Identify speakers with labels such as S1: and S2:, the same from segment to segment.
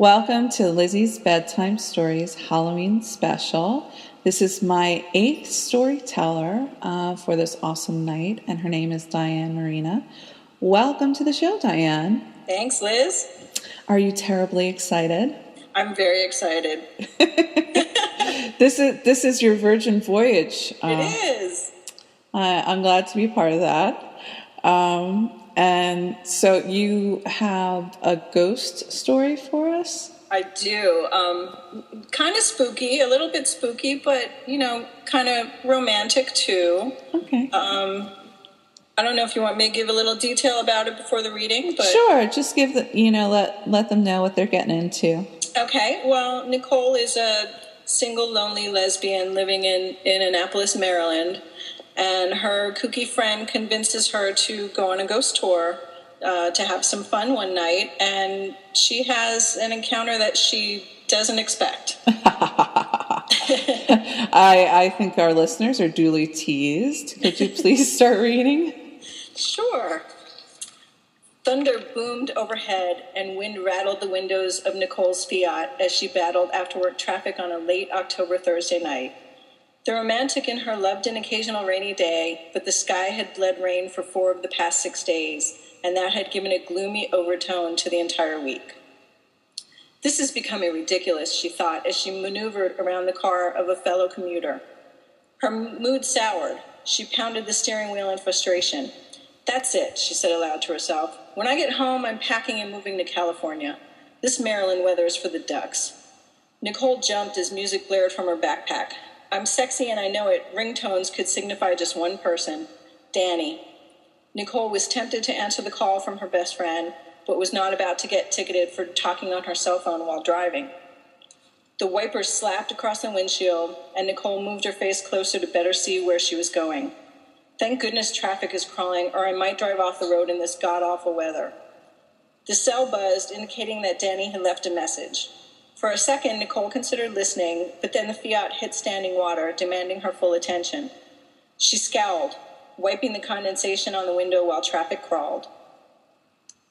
S1: Welcome to Lizzie's Bedtime Stories Halloween special. This is my 8th storyteller for this awesome night, and her name is Diane Marina. Welcome to the show, Diane.
S2: Thanks, Liz.
S1: Are you terribly excited?
S2: I'm very excited.
S1: This is your virgin voyage.
S2: It is.
S1: I'm glad to be part of that. And so you have a ghost story for us?
S2: I do. Kind of spooky, a little bit spooky, but, kind of romantic too.
S1: Okay.
S2: I don't know if you want me to give a little detail about it before the reading, but...
S1: Sure, just give let them know what they're getting into.
S2: Okay, well, Nicole is a single, lonely lesbian living in Annapolis, Maryland. And her kooky friend convinces her to go on a ghost tour to have some fun one night, and she has an encounter that she doesn't expect.
S1: I think our listeners are duly teased. Could you please start reading?
S2: Sure. Thunder boomed overhead, and wind rattled the windows of Nicole's Fiat as she battled after-work traffic on a late October Thursday night. The romantic in her loved an occasional rainy day, but the sky had bled rain for 4 of the past 6 days, and that had given a gloomy overtone to the entire week. This is becoming ridiculous, she thought, as she maneuvered around the car of a fellow commuter. Her mood soured. She pounded the steering wheel in frustration. That's it, she said aloud to herself. When I get home, I'm packing and moving to California. This Maryland weather is for the ducks. Nicole jumped as music blared from her backpack. I'm sexy and I know it. Ringtones could signify just one person, Danny. Nicole was tempted to answer the call from her best friend, but was not about to get ticketed for talking on her cell phone while driving. The wipers slapped across the windshield, and Nicole moved her face closer to better see where she was going. Thank goodness traffic is crawling, or I might drive off the road in this god-awful weather. The cell buzzed, indicating that Danny had left a message. For a second, Nicole considered listening, but then the Fiat hit standing water, demanding her full attention. She scowled, wiping the condensation on the window while traffic crawled.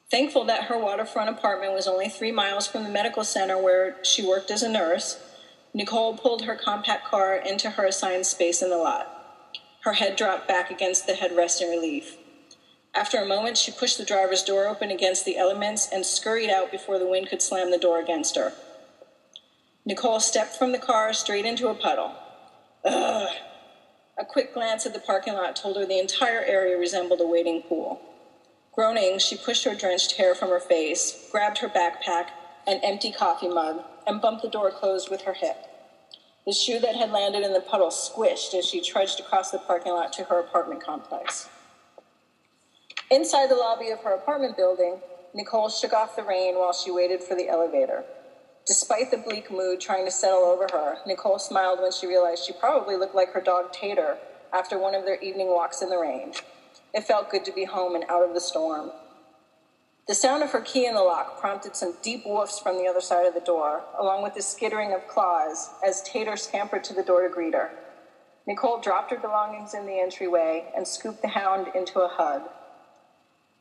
S2: Thankful that her waterfront apartment was only 3 miles from the medical center where she worked as a nurse, Nicole pulled her compact car into her assigned space in the lot. Her head dropped back against the headrest in relief. After a moment, she pushed the driver's door open against the elements and scurried out before the wind could slam the door against her. Nicole stepped from the car straight into a puddle. Ugh. A quick glance at the parking lot told her the entire area resembled a wading pool. Groaning, she pushed her drenched hair from her face, grabbed her backpack, an empty coffee mug, and bumped the door closed with her hip. The shoe that had landed in the puddle squished as she trudged across the parking lot to her apartment complex. Inside the lobby of her apartment building, Nicole shook off the rain while she waited for the elevator. Despite the bleak mood trying to settle over her, Nicole smiled when she realized she probably looked like her dog Tater after one of their evening walks in the rain. It felt good to be home and out of the storm. The sound of her key in the lock prompted some deep woofs from the other side of the door, along with the skittering of claws as Tater scampered to the door to greet her. Nicole dropped her belongings in the entryway and scooped the hound into a hug.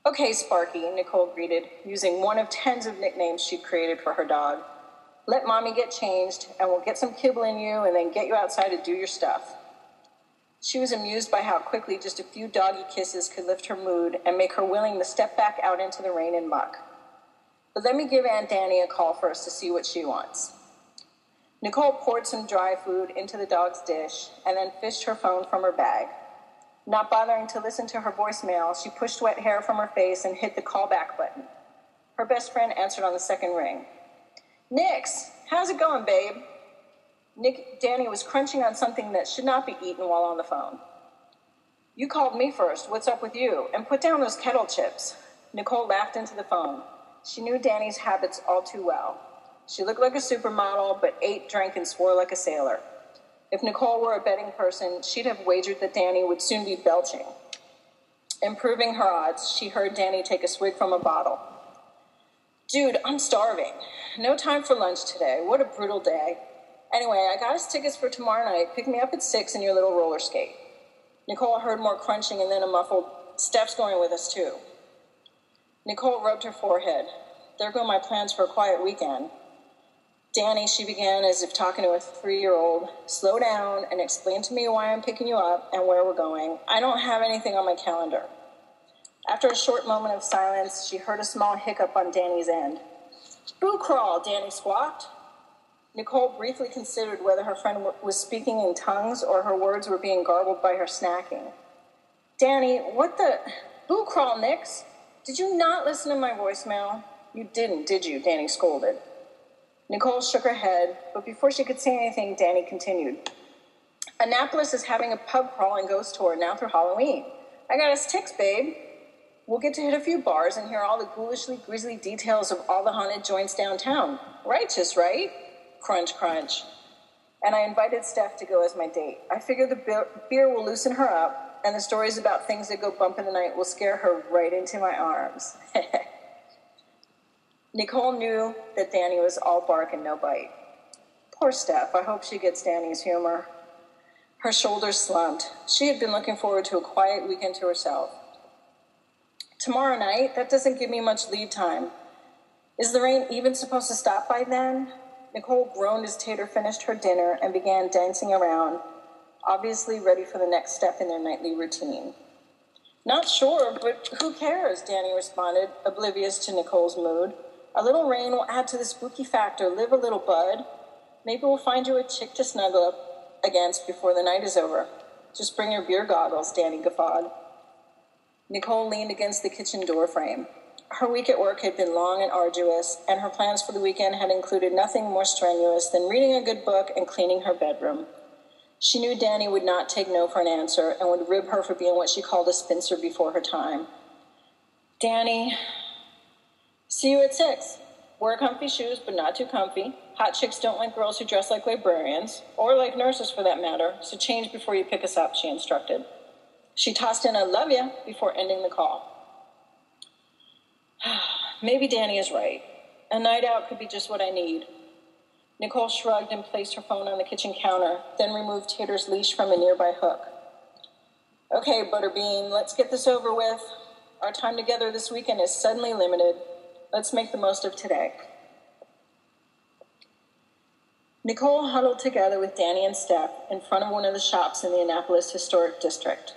S2: Okay, Sparky, Nicole greeted, using one of tens of nicknames she'd created for her dog. Let Mommy get changed, and we'll get some kibble in you and then get you outside to do your stuff. She was amused by how quickly just a few doggy kisses could lift her mood and make her willing to step back out into the rain and muck. But let me give Aunt Danny a call first to see what she wants. Nicole poured some dry food into the dog's dish and then fished her phone from her bag. Not bothering to listen to her voicemail, she pushed wet hair from her face and hit the callback button. Her best friend answered on the second ring. Nix, how's it going, babe? Danny was crunching on something that should not be eaten while on the phone. You called me first. What's up with you? And put down those kettle chips. Nicole laughed into the phone. She knew Danny's habits all too well. She looked like a supermodel, but ate, drank, and swore like a sailor. If Nicole were a betting person, she'd have wagered that Danny would soon be belching. Improving her odds, she heard Danny take a swig from a bottle. Dude, I'm starving. No time for lunch today. What a brutal day. Anyway, I got us tickets for tomorrow night. Pick me up at 6 in your little roller skate. Nicole heard more crunching and then a muffled, Steph's going with us too. Nicole rubbed her forehead. There go my plans for a quiet weekend. Danny, she began as if talking to a 3-year-old, slow down and explain to me why I'm picking you up and where we're going. I don't have anything on my calendar. After a short moment of silence, she heard a small hiccup on Danny's end. Boo crawl, Danny squawked. Nicole briefly considered whether her friend was speaking in tongues or her words were being garbled by her snacking. Danny, what the... Boo crawl, Nix. Did you not listen to my voicemail? You didn't, did you? Danny scolded. Nicole shook her head, but before she could say anything, Danny continued. Annapolis is having a pub crawl and ghost tour now through Halloween. I got us tics, babe. We'll get to hit a few bars and hear all the ghoulishly grisly details of all the haunted joints downtown. Righteous, right? Crunch, crunch. And I invited Steph to go as my date. I figure the beer will loosen her up, and the stories about things that go bump in the night will scare her right into my arms. Nicole knew that Danny was all bark and no bite. Poor Steph, I hope she gets Danny's humor. Her shoulders slumped. She had been looking forward to a quiet weekend to herself. Tomorrow night? That doesn't give me much lead time. Is the rain even supposed to stop by then? Nicole groaned as Tater finished her dinner and began dancing around, obviously ready for the next step in their nightly routine. Not sure, but who cares? Danny responded, oblivious to Nicole's mood. A little rain will add to the spooky factor. Live a little, bud. Maybe we'll find you a chick to snuggle up against before the night is over. Just bring your beer goggles, Danny guffawed. Nicole leaned against the kitchen door frame. Her week at work had been long and arduous, and her plans for the weekend had included nothing more strenuous than reading a good book and cleaning her bedroom. She knew Danny would not take no for an answer and would rib her for being what she called a spinster before her time. Danny, see you at 6. Wear comfy shoes, but not too comfy. Hot chicks don't like girls who dress like librarians, or like nurses for that matter, so change before you pick us up, she instructed. She tossed in a love ya before ending the call. Maybe Danny is right. A night out could be just what I need. Nicole shrugged and placed her phone on the kitchen counter, then removed Tater's leash from a nearby hook. Okay, Butterbean, let's get this over with. Our time together this weekend is suddenly limited. Let's make the most of today. Nicole huddled together with Danny and Steph in front of one of the shops in the Annapolis Historic District.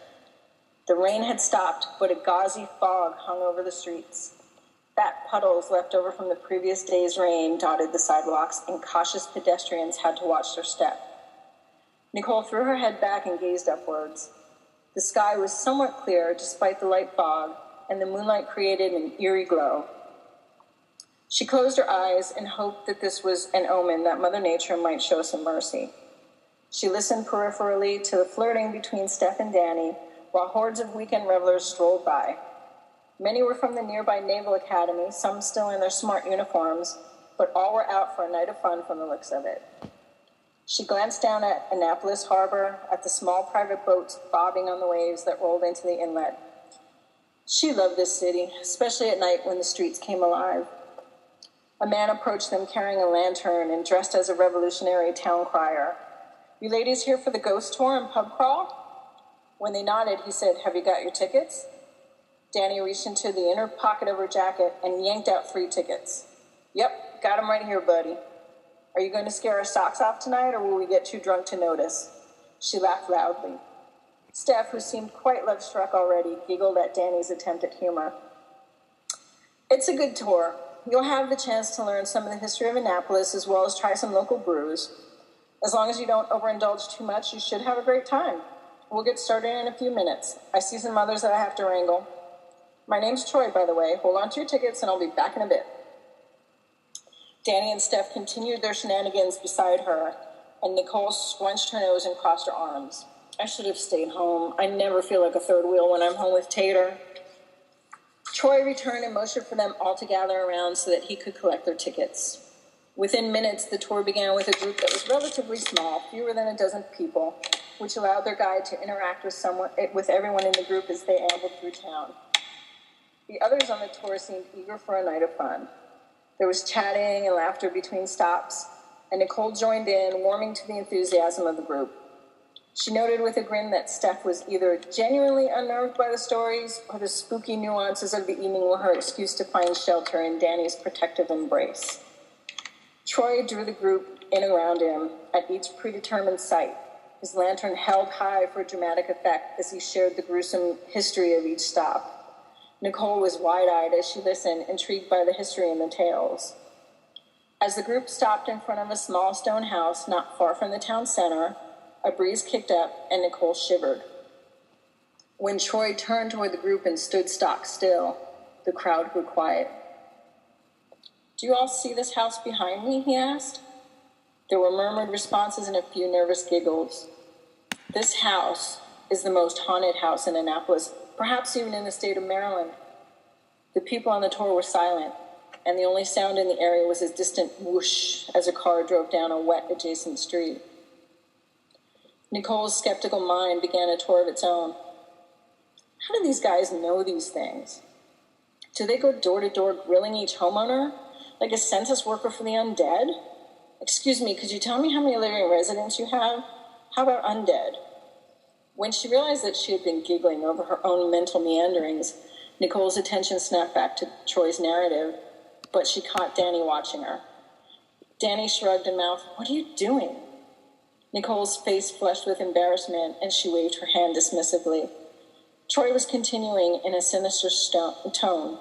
S2: The rain had stopped, but a gauzy fog hung over the streets. Fat puddles left over from the previous day's rain dotted the sidewalks, and cautious pedestrians had to watch their step. Nicole threw her head back and gazed upwards. The sky was somewhat clear despite the light fog, and the moonlight created an eerie glow. She closed her eyes and hoped that this was an omen that Mother Nature might show some mercy. She listened peripherally to the flirting between Steph and Danny, while hordes of weekend revelers strolled by. Many were from the nearby Naval Academy, some still in their smart uniforms, but all were out for a night of fun from the looks of it. She glanced down at Annapolis Harbor, at the small private boats bobbing on the waves that rolled into the inlet. She loved this city, especially at night when the streets came alive. A man approached them carrying a lantern and dressed as a revolutionary town crier. You ladies here for the ghost tour and pub crawl? When they nodded, he said, have you got your tickets? Danny reached into the inner pocket of her jacket and yanked out 3 tickets. Yep, got them right here, buddy. Are you going to scare our socks off tonight, or will we get too drunk to notice? She laughed loudly. Steph, who seemed quite love-struck already, giggled at Danny's attempt at humor. It's a good tour. You'll have the chance to learn some of the history of Annapolis as well as try some local brews. As long as you don't overindulge too much, you should have a great time. We'll get started in a few minutes. I see some others that I have to wrangle. My name's Troy, by the way. Hold on to your tickets, and I'll be back in a bit. Danny and Steph continued their shenanigans beside her, and Nicole scrunched her nose and crossed her arms. I should have stayed home. I never feel like a third wheel when I'm home with Tater. Troy returned and motioned for them all to gather around so that he could collect their tickets. Within minutes, the tour began with a group that was relatively small, fewer than a dozen people, which allowed their guide to interact with everyone in the group as they ambled through town. The others on the tour seemed eager for a night of fun. There was chatting and laughter between stops, and Nicole joined in, warming to the enthusiasm of the group. She noted with a grin that Steph was either genuinely unnerved by the stories or the spooky nuances of the evening were her excuse to find shelter in Danny's protective embrace. Troy drew the group in around him at each predetermined site, his lantern held high for dramatic effect as he shared the gruesome history of each stop. Nicole was wide-eyed as she listened, intrigued by the history and the tales. As the group stopped in front of a small stone house not far from the town center, a breeze kicked up and Nicole shivered. When Troy turned toward the group and stood stock still, the crowd grew quiet. "Do you all see this house behind me?" he asked. There were murmured responses and a few nervous giggles. This house is the most haunted house in Annapolis, perhaps even in the state of Maryland. The people on the tour were silent, and the only sound in the area was a distant whoosh as a car drove down a wet adjacent street. Nicole's skeptical mind began a tour of its own. How do these guys know these things? Do they go door to door grilling each homeowner, like a census worker for the undead? "Excuse me, could you tell me how many living residents you have? How about undead?" When she realized that she had been giggling over her own mental meanderings, Nicole's attention snapped back to Troy's narrative, but she caught Danny watching her. Danny shrugged and mouthed, "What are you doing?" Nicole's face flushed with embarrassment, and she waved her hand dismissively. Troy was continuing in a sinister tone.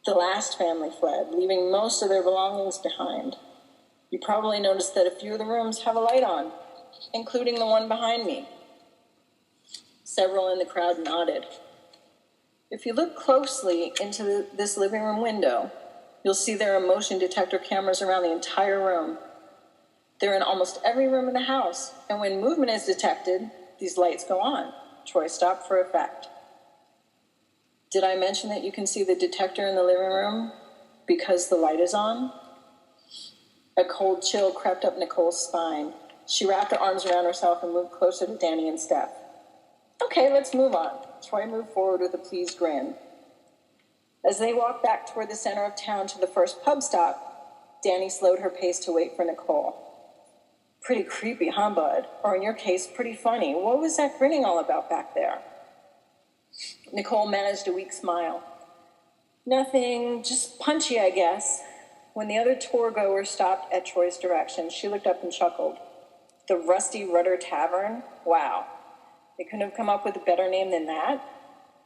S2: "The last family fled, leaving most of their belongings behind. You probably noticed that a few of the rooms have a light on, including the one behind me." Several in the crowd nodded. "If you look closely into this living room window, you'll see there are motion detector cameras around the entire room. They're in almost every room in the house, and when movement is detected, these lights go on." Troy stopped for effect. "Did I mention that you can see the detector in the living room because the light is on?" A cold chill crept up Nicole's spine. She wrapped her arms around herself and moved closer to Danny and Steph. "Okay, let's move on." Troy moved forward with a pleased grin. As they walked back toward the center of town to the first pub stop, Danny slowed her pace to wait for Nicole. "Pretty creepy, huh, bud? Or in your case, pretty funny. What was that grinning all about back there?" Nicole managed a weak smile. "Nothing, just punchy, I guess." When the other tour goers stopped at Troy's direction, she looked up and chuckled. "The Rusty Rudder Tavern? Wow. They couldn't have come up with a better name than that?"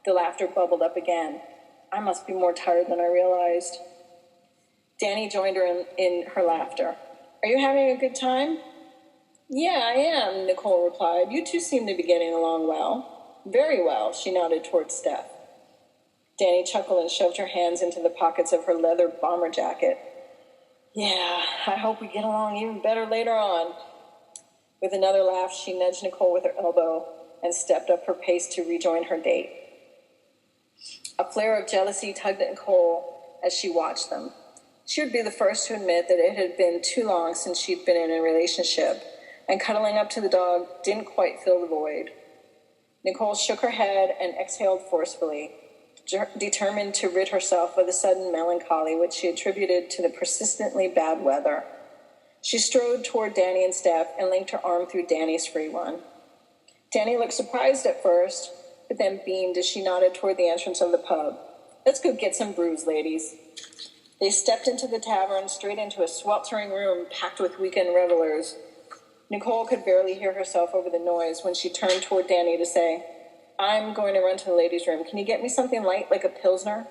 S2: The laughter bubbled up again. "I must be more tired than I realized." Danny joined her in her laughter. "Are you having a good time?" "Yeah, I am," Nicole replied. "You two seem to be getting along well." "Very well," she nodded towards Steph. Danny chuckled and shoved her hands into the pockets of her leather bomber jacket. "Yeah, I hope we get along even better later on." With another laugh, she nudged Nicole with her elbow and stepped up her pace to rejoin her date. A flare of jealousy tugged at Nicole as she watched them. She would be the first to admit that it had been too long since she'd been in a relationship, and cuddling up to the dog didn't quite fill the void. Nicole shook her head and exhaled forcefully, determined to rid herself of the sudden melancholy which she attributed to the persistently bad weather. She strode toward Danny and Steph and linked her arm through Danny's free one. Danny looked surprised at first, but then beamed as she nodded toward the entrance of the pub. "Let's go get some brews, ladies." They stepped into the tavern, straight into a sweltering room packed with weekend revelers. Nicole could barely hear herself over the noise when she turned toward Danny to say, "I'm going to run to the ladies' room. Can you get me something light, like a Pilsner?"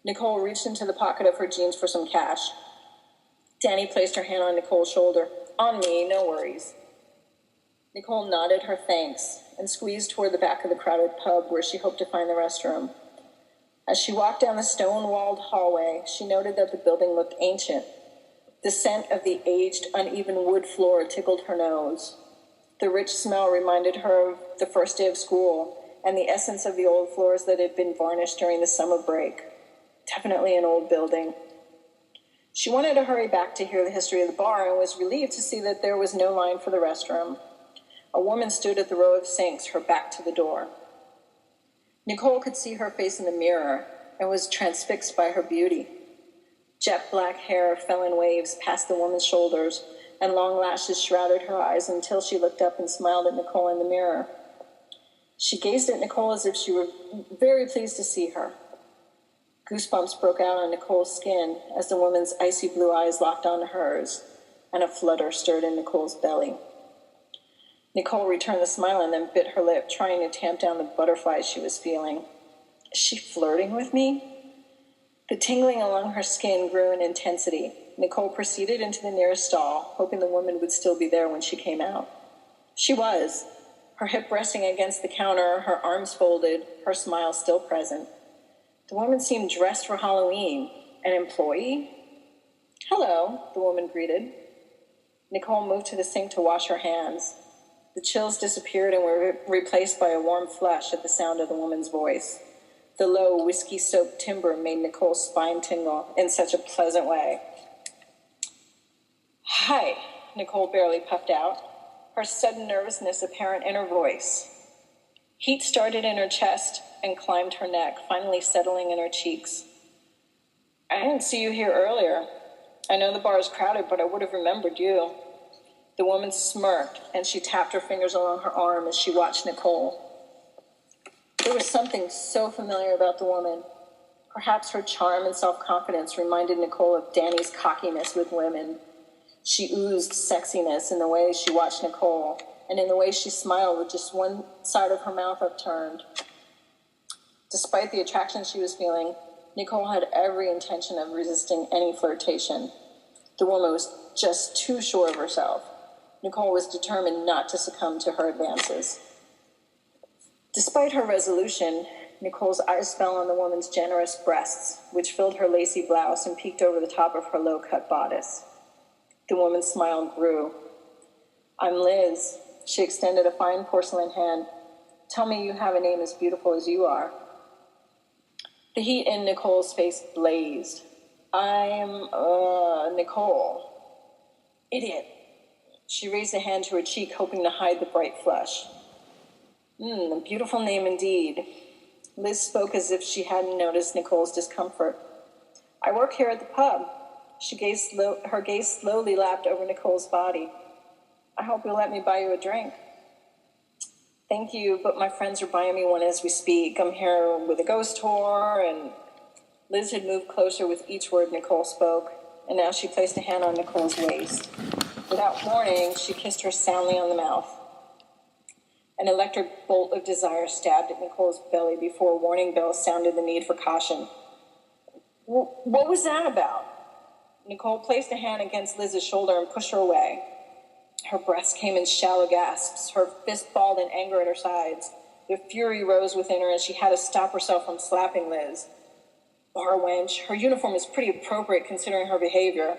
S2: Nicole reached into the pocket of her jeans for some cash. Danny placed her hand on Nicole's shoulder. "On me, no worries." Nicole nodded her thanks and squeezed toward the back of the crowded pub where she hoped to find the restroom. As she walked down the stone-walled hallway, she noted that the building looked ancient. The scent of the aged, uneven wood floor tickled her nose. The rich smell reminded her of the first day of school and the essence of the old floors that had been varnished during the summer break. Definitely an old building. She wanted to hurry back to hear the history of the bar and was relieved to see that there was no line for the restroom. A woman stood at the row of sinks, her back to the door. Nicole could see her face in the mirror and was transfixed by her beauty. Jet black hair fell in waves past the woman's shoulders, and long lashes shrouded her eyes until she looked up and smiled at Nicole in the mirror. She gazed at Nicole as if she were very pleased to see her. Goosebumps broke out on Nicole's skin as the woman's icy blue eyes locked onto hers, and a flutter stirred in Nicole's belly. Nicole returned the smile and then bit her lip, trying to tamp down the butterflies she was feeling. Is she flirting with me? The tingling along her skin grew in intensity. Nicole proceeded into the nearest stall, hoping the woman would still be there when she came out. She was, her hip resting against the counter, her arms folded, her smile still present. The woman seemed dressed for Halloween. An employee? Hello, the woman greeted. Nicole moved to the sink to wash her hands. The chills disappeared and were replaced by a warm flush at the sound of the woman's voice. The low, whiskey-soaked timbre made Nicole's spine tingle in such a pleasant way. Hi, Nicole barely puffed out, her sudden nervousness apparent in her voice. Heat started in her chest and climbed her neck, finally settling in her cheeks. I didn't see you here earlier. I know the bar is crowded, but I would have remembered you. The woman smirked, and she tapped her fingers along her arm as she watched Nicole. There was something so familiar about the woman. Perhaps her charm and self-confidence reminded Nicole of Danny's cockiness with women. She oozed sexiness in the way she watched Nicole, and in the way she smiled with just one side of her mouth upturned. Despite the attraction she was feeling, Nicole had every intention of resisting any flirtation. The woman was just too sure of herself. Nicole was determined not to succumb to her advances. Despite her resolution, Nicole's eyes fell on the woman's generous breasts, which filled her lacy blouse and peeked over the top of her low-cut bodice. The woman's smile grew. I'm Liz. She extended a fine porcelain hand. Tell me you have a name as beautiful as you are. The heat in Nicole's face blazed. I'm, Nicole. Idiot. She raised a hand to her cheek, hoping to hide the bright flush. A beautiful name indeed. Liz spoke as if she hadn't noticed Nicole's discomfort. I work here at the pub. Her gaze slowly lapped over Nicole's body. I hope you'll let me buy you a drink. Thank you, but my friends are buying me one as we speak. I'm here with a ghost tour, and Liz had moved closer with each word Nicole spoke, and now she placed a hand on Nicole's waist. Without warning, she kissed her soundly on the mouth. An electric bolt of desire stabbed at Nicole's belly before warning bells sounded the need for caution. What was that about? Nicole placed a hand against Liz's shoulder and pushed her away. Her breaths came in shallow gasps, her fist balled in anger at her sides. The fury rose within her, and she had to stop herself from slapping Liz. Bar wench, her uniform is pretty appropriate considering her behavior.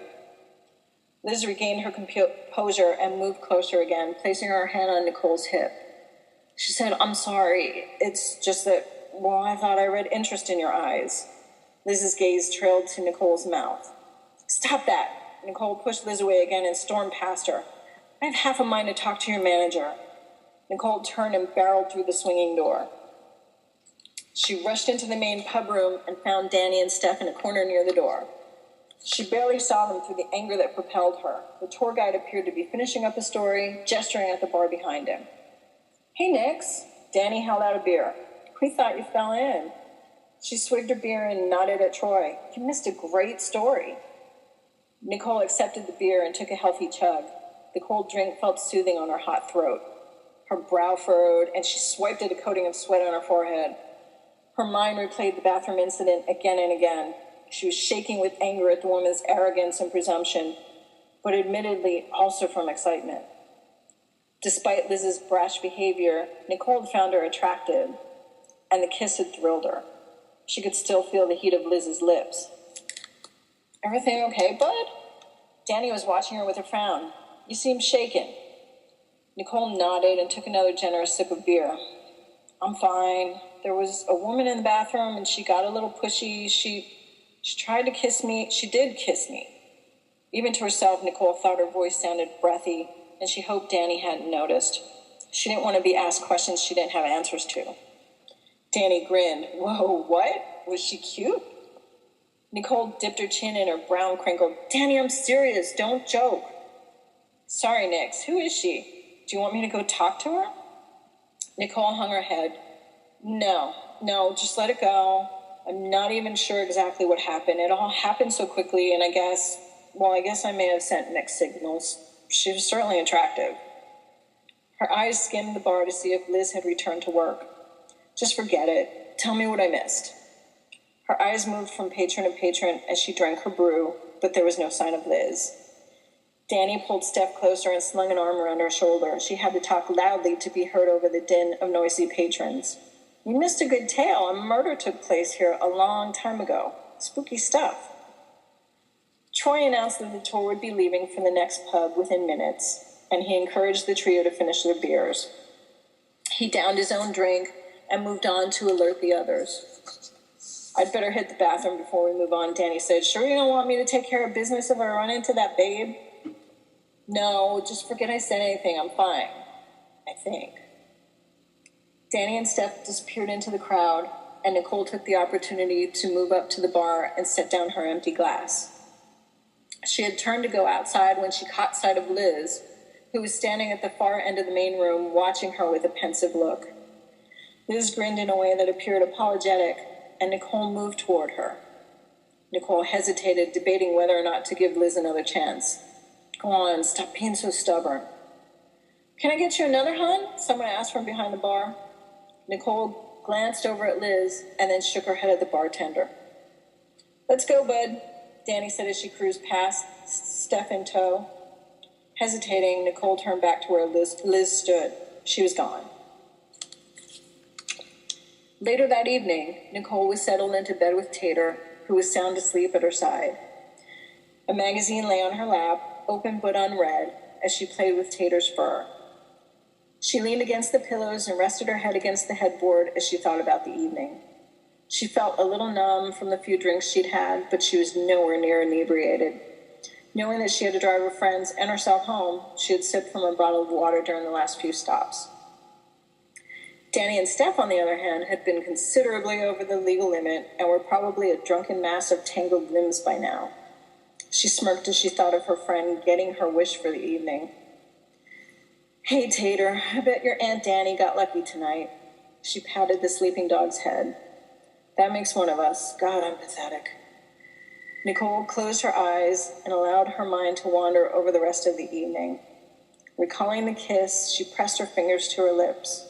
S2: Liz regained her composure and moved closer again, placing her hand on Nicole's hip. She said, I'm sorry. It's just that, I thought I read interest in your eyes. Liz's gaze trailed to Nicole's mouth. Stop that. Nicole pushed Liz away again and stormed past her. I have half a mind to talk to your manager. Nicole turned and barreled through the swinging door. She rushed into the main pub room and found Danny and Steph in a corner near the door. She barely saw them through the anger that propelled her. The tour guide appeared to be finishing up a story, gesturing at the bar behind him. Hey, Nix. Danny held out a beer. We thought you fell in. She swigged her beer and nodded at Troy. You missed a great story. Nicole accepted the beer and took a healthy chug. The cold drink felt soothing on her hot throat. Her brow furrowed, and she swiped at a coating of sweat on her forehead. Her mind replayed the bathroom incident again and again. She was shaking with anger at the woman's arrogance and presumption, but admittedly also from excitement. Despite Liz's brash behavior, Nicole had found her attractive, and the kiss had thrilled her. She could still feel the heat of Liz's lips. Everything okay, bud? Danny was watching her with a frown. You seem shaken. Nicole nodded and took another generous sip of beer. I'm fine. There was a woman in the bathroom, and she got a little pushy. She tried to kiss me. She did kiss me. Even to herself, Nicole thought her voice sounded breathy, and she hoped Danny hadn't noticed. She didn't want to be asked questions she didn't have answers to. Danny grinned. Whoa, what? Was she cute? Nicole dipped her chin in her brow and crinkled. Danny, I'm serious. Don't joke. Sorry, Nix. Who is she? Do you want me to go talk to her? Nicole hung her head. No, just let it go. I'm not even sure exactly what happened. It all happened so quickly, and I guess I may have sent mixed signals. She was certainly attractive. Her eyes skimmed the bar to see if Liz had returned to work. Just forget it. Tell me what I missed. Her eyes moved from patron to patron as she drank her brew, but there was no sign of Liz. Danny pulled Steph closer and slung an arm around her shoulder. She had to talk loudly to be heard over the din of noisy patrons. You missed a good tale. A murder took place here a long time ago. Spooky stuff. Troy announced that the tour would be leaving for the next pub within minutes, and he encouraged the trio to finish their beers. He downed his own drink and moved on to alert the others. I'd better hit the bathroom before we move on, Danny said. Sure you don't want me to take care of business if I run into that babe? No, just forget I said anything. I'm fine. I think. Danny and Steph disappeared into the crowd, and Nicole took the opportunity to move up to the bar and set down her empty glass. She had turned to go outside when she caught sight of Liz, who was standing at the far end of the main room, watching her with a pensive look. Liz grinned in a way that appeared apologetic, and Nicole moved toward her. Nicole hesitated, debating whether or not to give Liz another chance. Go on, stop being so stubborn. Can I get you another, hon? Someone asked from behind the bar. Nicole glanced over at Liz and then shook her head at the bartender. Let's go, bud, Danny said as she cruised past, Steph in tow. Hesitating, Nicole turned back to where Liz stood. She was gone. Later that evening, Nicole was settled into bed with Tater, who was sound asleep at her side. A magazine lay on her lap, open but unread, as she played with Tater's fur. She leaned against the pillows and rested her head against the headboard as she thought about the evening. She felt a little numb from the few drinks she'd had, but she was nowhere near inebriated. Knowing that she had to drive her friends and herself home, she had sipped from a bottle of water during the last few stops. Danny and Steph, on the other hand, had been considerably over the legal limit and were probably a drunken mass of tangled limbs by now. She smirked as she thought of her friend getting her wish for the evening. Hey, Tater, I bet your Aunt Danny got lucky tonight. She patted the sleeping dog's head. That makes one of us. God, I'm pathetic. Nicole closed her eyes and allowed her mind to wander over the rest of the evening. Recalling the kiss, she pressed her fingers to her lips.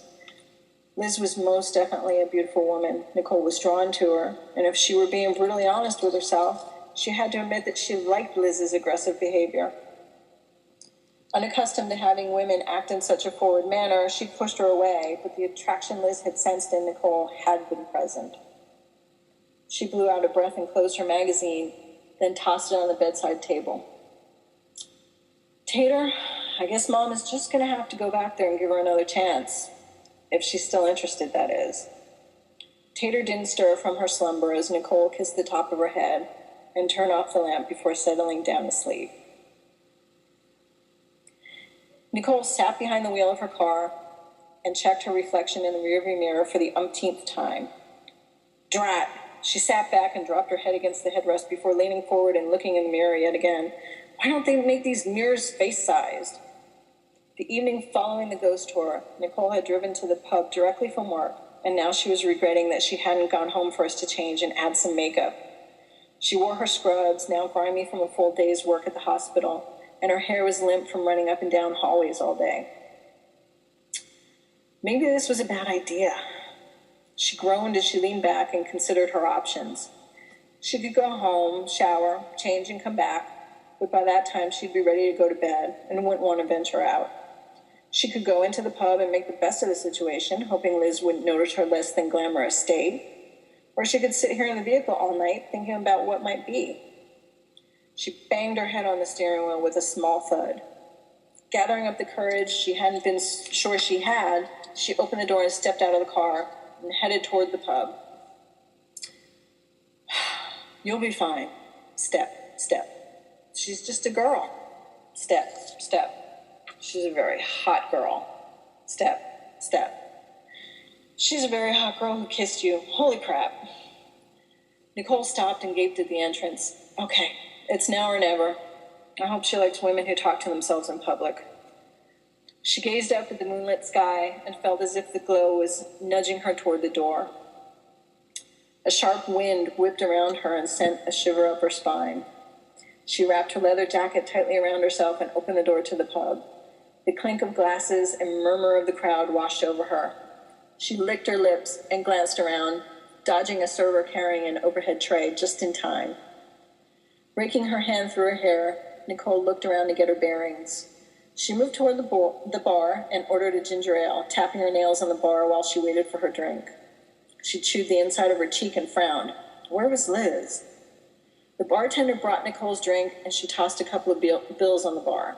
S2: Liz was most definitely a beautiful woman. Nicole was drawn to her, and if she were being brutally honest with herself, she had to admit that she liked Liz's aggressive behavior. Unaccustomed to having women act in such a forward manner, she pushed her away, but the attraction Liz had sensed in Nicole had been present. She blew out a breath and closed her magazine, then tossed it on the bedside table. Tater, I guess Mom is just going to have to go back there and give her another chance. If she's still interested, that is. Tater didn't stir from her slumber as Nicole kissed the top of her head and turned off the lamp before settling down to sleep. Nicole sat behind the wheel of her car and checked her reflection in the rearview mirror for the umpteenth time. Drat! She sat back and dropped her head against the headrest before leaning forward and looking in the mirror yet again. Why don't they make these mirrors face-sized? The evening following the ghost tour, Nicole had driven to the pub directly from work, and now she was regretting that she hadn't gone home first to change and add some makeup. She wore her scrubs, now grimy from a full day's work at the hospital, and her hair was limp from running up and down hallways all day. Maybe this was a bad idea. She groaned as she leaned back and considered her options. She could go home, shower, change, and come back, but by that time she'd be ready to go to bed and wouldn't want to venture out. She could go into the pub and make the best of the situation, hoping Liz wouldn't notice her less than glamorous state. Or she could sit here in the vehicle all night thinking about what might be. She banged her head on the steering wheel with a small thud. Gathering up the courage she hadn't been sure she had, she opened the door and stepped out of the car and headed toward the pub. You'll be fine. Step, step. She's just a girl. Step, step. She's a very hot girl. Step, step. She's a very hot girl who kissed you. Holy crap. Nicole stopped and gaped at the entrance. Okay, it's now or never. I hope she likes women who talk to themselves in public. She gazed up at the moonlit sky and felt as if the glow was nudging her toward the door. A sharp wind whipped around her and sent a shiver up her spine. She wrapped her leather jacket tightly around herself and opened the door to the pub. The clink of glasses and murmur of the crowd washed over her. She licked her lips and glanced around, dodging a server carrying an overhead tray just in time. Raking her hand through her hair, Nicole looked around to get her bearings. She moved toward the bar and ordered a ginger ale, tapping her nails on the bar while she waited for her drink. She chewed the inside of her cheek and frowned. Where was Liz? The bartender brought Nicole's drink, and she tossed a couple of bills on the bar.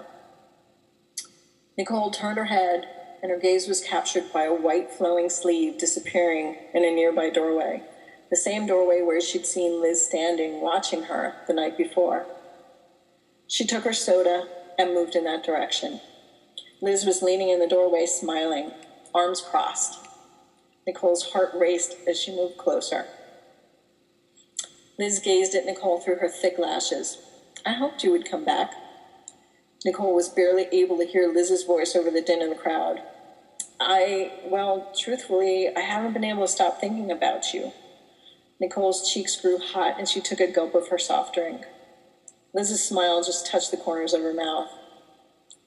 S2: Nicole turned her head, and her gaze was captured by a white flowing sleeve disappearing in a nearby doorway, the same doorway where she'd seen Liz standing, watching her the night before. She took her soda and moved in that direction. Liz was leaning in the doorway, smiling, arms crossed. Nicole's heart raced as she moved closer. Liz gazed at Nicole through her thick lashes. I hoped you would come back. Nicole was barely able to hear Liz's voice over the din in the crowd. Truthfully, I haven't been able to stop thinking about you. Nicole's cheeks grew hot and she took a gulp of her soft drink. Liz's smile just touched the corners of her mouth.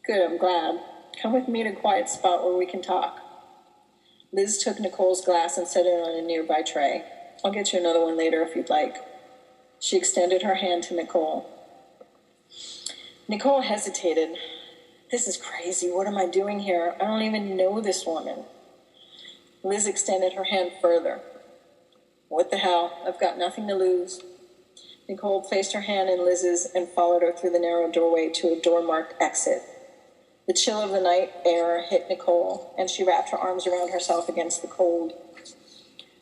S2: Good, I'm glad. Come with me to a quiet spot where we can talk. Liz took Nicole's glass and set it on a nearby tray. I'll get you another one later if you'd like. She extended her hand to Nicole. Nicole hesitated. This is crazy. What am I doing here? I don't even know this woman. Liz extended her hand further. What the hell? I've got nothing to lose. Nicole placed her hand in Liz's and followed her through the narrow doorway to a door-marked exit. The chill of the night air hit Nicole, and she wrapped her arms around herself against the cold.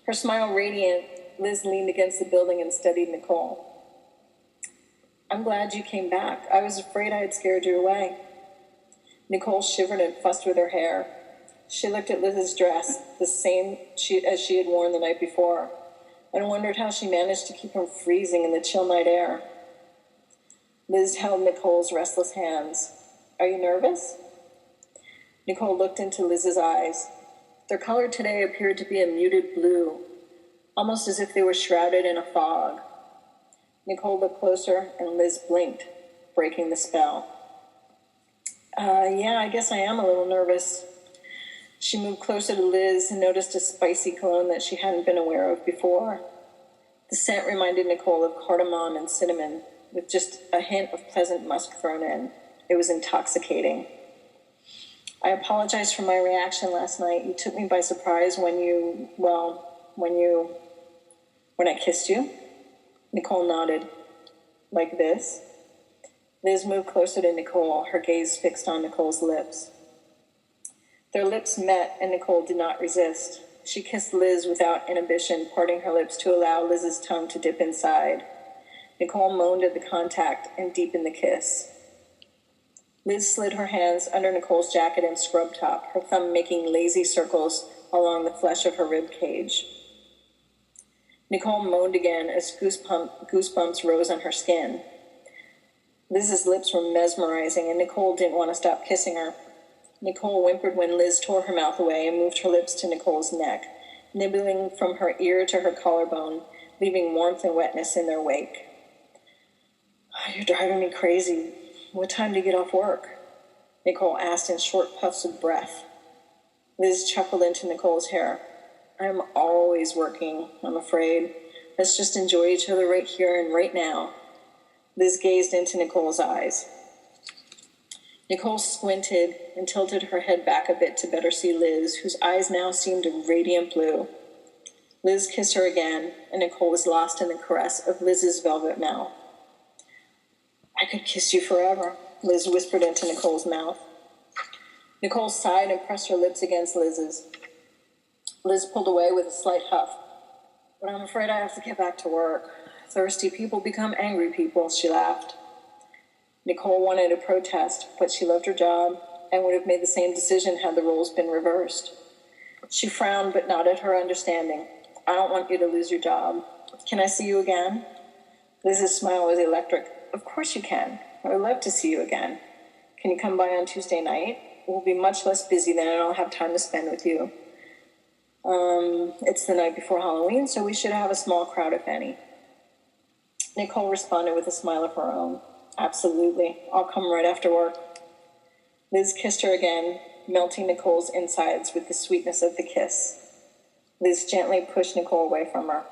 S2: Her smile radiant, Liz leaned against the building and studied Nicole. I'm glad you came back. I was afraid I had scared you away. Nicole shivered and fussed with her hair. She looked at Liz's dress, the same as she had worn the night before, and wondered how she managed to keep from freezing in the chill night air. Liz held Nicole's restless hands. Are you nervous? Nicole looked into Liz's eyes. Their color today appeared to be a muted blue, almost as if they were shrouded in a fog. Nicole looked closer, and Liz blinked, breaking the spell. I guess I am a little nervous. She moved closer to Liz and noticed a spicy cologne that she hadn't been aware of before. The scent reminded Nicole of cardamom and cinnamon, with just a hint of pleasant musk thrown in. It was intoxicating. I apologize for my reaction last night. You took me by surprise when I kissed you. Nicole nodded. Like this? Liz moved closer to Nicole, her gaze fixed on Nicole's lips. Their lips met, and Nicole did not resist. She kissed Liz without inhibition, parting her lips to allow Liz's tongue to dip inside. Nicole moaned at the contact and deepened the kiss. Liz slid her hands under Nicole's jacket and scrub top, her thumb making lazy circles along the flesh of her rib cage. Nicole moaned again as goosebumps rose on her skin. Liz's lips were mesmerizing, and Nicole didn't want to stop kissing her. Nicole whimpered when Liz tore her mouth away and moved her lips to Nicole's neck, nibbling from her ear to her collarbone, leaving warmth and wetness in their wake. You're driving me crazy. What time do you get off work? Nicole asked in short puffs of breath. Liz chuckled into Nicole's hair. I'm always working, I'm afraid. Let's just enjoy each other right here and right now. Liz gazed into Nicole's eyes. Nicole squinted and tilted her head back a bit to better see Liz, whose eyes now seemed a radiant blue. Liz kissed her again, and Nicole was lost in the caress of Liz's velvet mouth. I could kiss you forever, Liz whispered into Nicole's mouth. Nicole sighed and pressed her lips against Liz's. Liz pulled away with a slight huff. But I'm afraid I have to get back to work. Thirsty people become angry people, she laughed. Nicole wanted to protest, but she loved her job and would have made the same decision had the roles been reversed. She frowned but nodded her understanding. I don't want you to lose your job. Can I see you again? Liz's smile was electric. Of course you can. I would love to see you again. Can you come by on Tuesday night? We'll be much less busy then and I'll have time to spend with you. It's the night before Halloween, so we should have a small crowd, if any. Nicole responded with a smile of her own. Absolutely. I'll come right after work. Liz kissed her again, melting Nicole's insides with the sweetness of the kiss. Liz gently pushed Nicole away from her.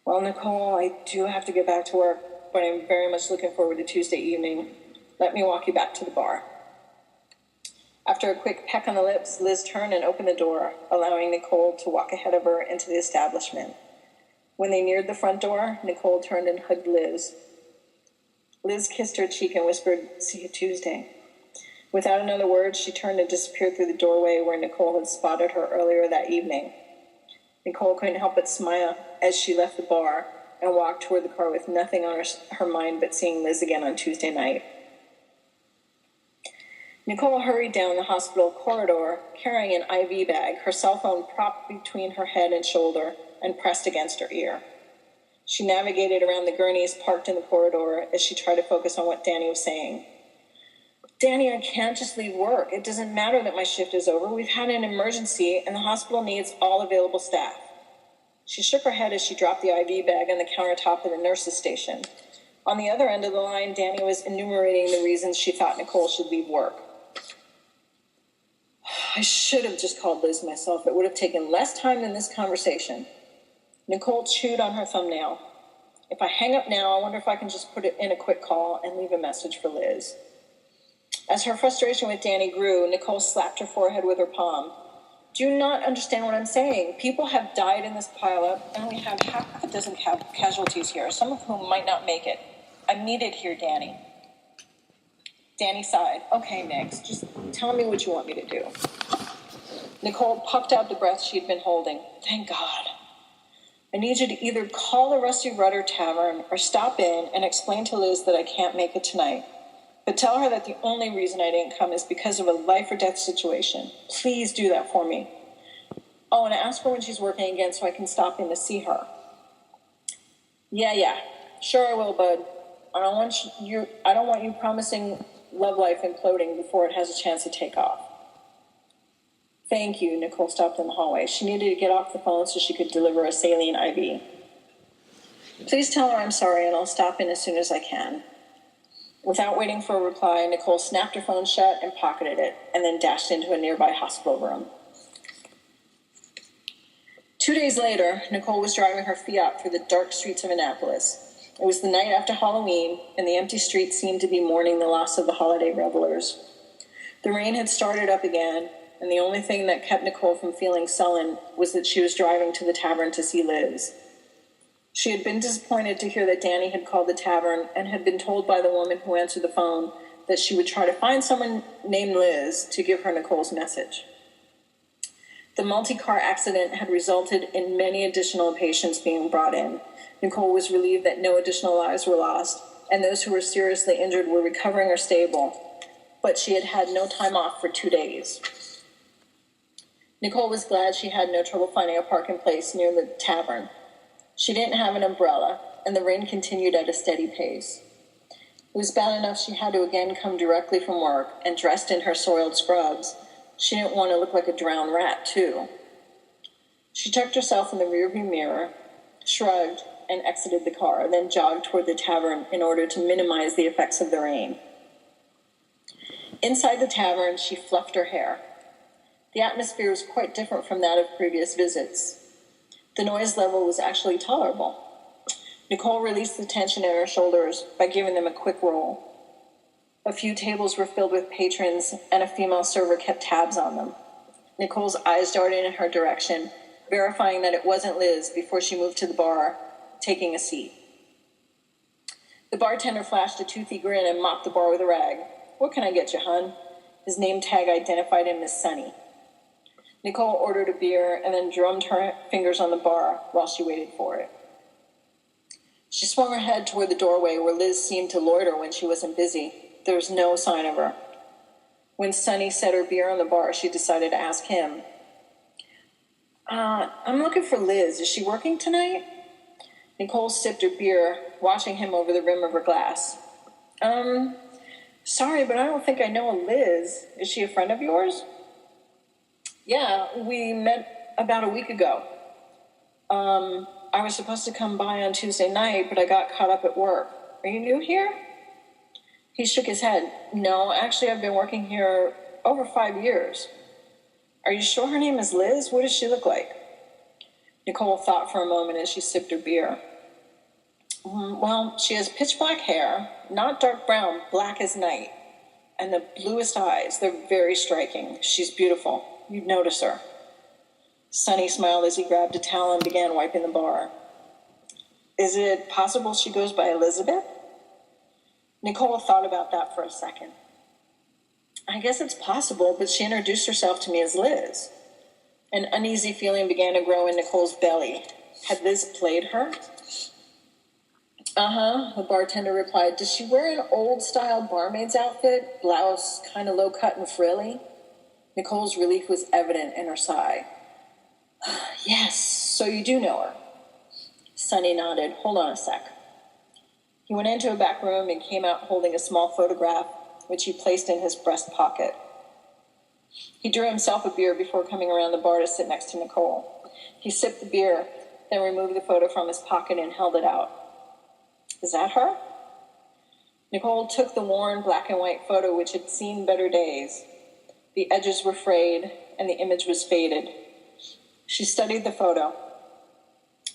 S2: Well, Nicole, I do have to get back to work, but I'm very much looking forward to Tuesday evening. Let me walk you back to the bar. After a quick peck on the lips, Liz turned and opened the door, allowing Nicole to walk ahead of her into the establishment. When they neared the front door, Nicole turned and hugged Liz. Liz kissed her cheek and whispered, "See you Tuesday." Without another word, she turned and disappeared through the doorway where Nicole had spotted her earlier that evening. Nicole couldn't help but smile as she left the bar and walked toward the car with nothing on her mind but seeing Liz again on Tuesday night. Nicole hurried down the hospital corridor, carrying an IV bag, her cell phone propped between her head and shoulder and pressed against her ear. She navigated around the gurneys parked in the corridor as she tried to focus on what Danny was saying. "Danny, I can't just leave work. It doesn't matter that my shift is over. We've had an emergency, and the hospital needs all available staff." She shook her head as she dropped the IV bag on the countertop of the nurse's station. On the other end of the line, Danny was enumerating the reasons she thought Nicole should leave work. I should have just called Liz myself. It would have taken less time than this conversation. Nicole chewed on her thumbnail. If I hang up now, I wonder if I can just put it in a quick call and leave a message for Liz. As her frustration with Danny grew, Nicole slapped her forehead with her palm. "Do you not understand what I'm saying? People have died in this pileup, and we have half a dozen casualties here, some of whom might not make it. I'm needed here, Danny." Danny sighed. "Okay, Nix, just tell me what you want me to do." Nicole puffed out the breath she'd been holding. "Thank God. I need you to either call the Rusty Rudder Tavern or stop in and explain to Liz that I can't make it tonight. But tell her that the only reason I didn't come is because of a life or death situation. Please do that for me. Oh, and ask her when she's working again so I can stop in to see her." Yeah. Sure I will, bud. I don't want you promising love life imploding before it has a chance to take off. Thank you. Nicole stopped in the hallway. She needed to get off the phone so she could deliver a saline IV. "Please tell her I'm sorry and I'll stop in as soon as I can." Without waiting for a reply, Nicole snapped her phone shut and pocketed it, and then dashed into a nearby hospital room. 2 days later, Nicole was driving her Fiat through the dark streets of Annapolis. It was the night after Halloween, and the empty streets seemed to be mourning the loss of the holiday revelers. The rain had started up again, and the only thing that kept Nicole from feeling sullen was that she was driving to the tavern to see Liz. She had been disappointed to hear that Danny had called the tavern and had been told by the woman who answered the phone that she would try to find someone named Liz to give her Nicole's message. The multi-car accident had resulted in many additional patients being brought in. Nicole was relieved that no additional lives were lost, and those who were seriously injured were recovering or stable, but she had had no time off for 2 days. Nicole was glad she had no trouble finding a parking place near the tavern. She didn't have an umbrella, and the rain continued at a steady pace. It was bad enough she had to again come directly from work, and dressed in her soiled scrubs. She didn't want to look like a drowned rat, too. She checked herself in the rearview mirror, shrugged, and exited the car, then jogged toward the tavern in order to minimize the effects of the rain. Inside the tavern, she fluffed her hair. The atmosphere was quite different from that of previous visits. The noise level was actually tolerable. Nicole released the tension in her shoulders by giving them a quick roll. A few tables were filled with patrons, and a female server kept tabs on them. Nicole's eyes darted in her direction, verifying that it wasn't Liz before she moved to the bar, taking a seat. The bartender flashed a toothy grin and mopped the bar with a rag. "What can I get you, hun?" His name tag identified him as Sonny. Nicole ordered a beer and then drummed her fingers on the bar while she waited for it. She swung her head toward the doorway where Liz seemed to loiter when she wasn't busy. There was no sign of her. When Sonny set her beer on the bar, she decided to ask him. I'm looking for Liz. Is she working tonight?" Nicole sipped her beer, watching him over the rim of her glass. Sorry, but I don't think I know a Liz. Is she a friend of yours?" "Yeah, we met about a week ago. I was supposed to come by on Tuesday night, but I got caught up at work. Are you new here? He shook his head. No, actually, I've been working here over 5 years. Are you sure her name is Liz? What does she look like? Nicole thought for a moment as she sipped her beer. Well, she has pitch black hair, not dark brown, black as night, and the bluest eyes. They're very striking. She's beautiful. You'd notice her. Sonny smiled as he grabbed a towel and began wiping the bar. Is it possible she goes by Elizabeth? Nicole thought about that for a second. I guess it's possible, but she introduced herself to me as Liz. An uneasy feeling began to grow in Nicole's belly. Had Liz played her? The bartender replied. Does she wear an old-style barmaid's outfit? Blouse, kind of low-cut and frilly? Nicole's relief was evident in her sigh. Yes, so you do know her. Sonny nodded. Hold on a sec. He went into a back room and came out holding a small photograph, which he placed in his breast pocket. He drew himself a beer before coming around the bar to sit next to Nicole. He sipped the beer, then removed the photo from his pocket and held it out. Is that her? Nicole took the worn black and white photo, which had seen better days. The edges were frayed, and the image was faded. She studied the photo.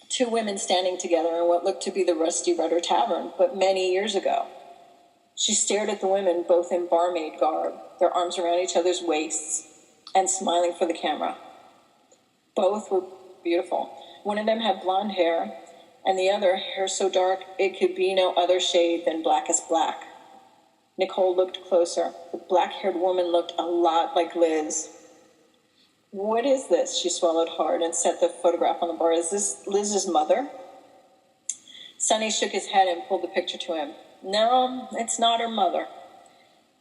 S2: 2 women standing together in what looked to be the Rusty Rudder Tavern, but many years ago. She stared at the women, both in barmaid garb, their arms around each other's waists, and smiling for the camera. Both were beautiful. One of them had blonde hair, and the other hair so dark it could be no other shade than blackest black. Nicole looked closer. The black-haired woman looked a lot like Liz. What is this? She swallowed hard and set the photograph on the bar. Is this Liz's mother? Sonny shook his head and pulled the picture to him. No, it's not her mother.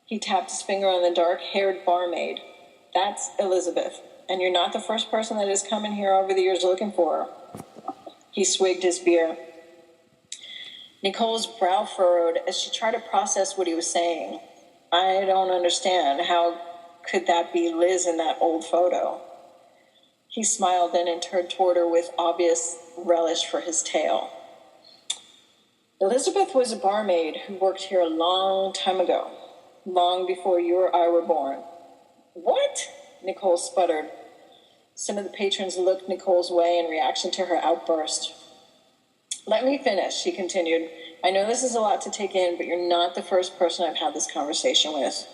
S2: He tapped his finger on the dark-haired barmaid. That's Elizabeth, and you're not the first person that has come in here over the years looking for her. He swigged his beer. Nicole's brow furrowed as she tried to process what he was saying. I don't understand. How could that be Liz in that old photo? He smiled then and turned toward her with obvious relish for his tale. Elizabeth was a barmaid who worked here a long time ago, long before you or I were born. What? Nicole sputtered. Some of the patrons looked Nicole's way in reaction to her outburst. Let me finish, she continued. I know this is a lot to take in, but you're not the first person I've had this conversation with.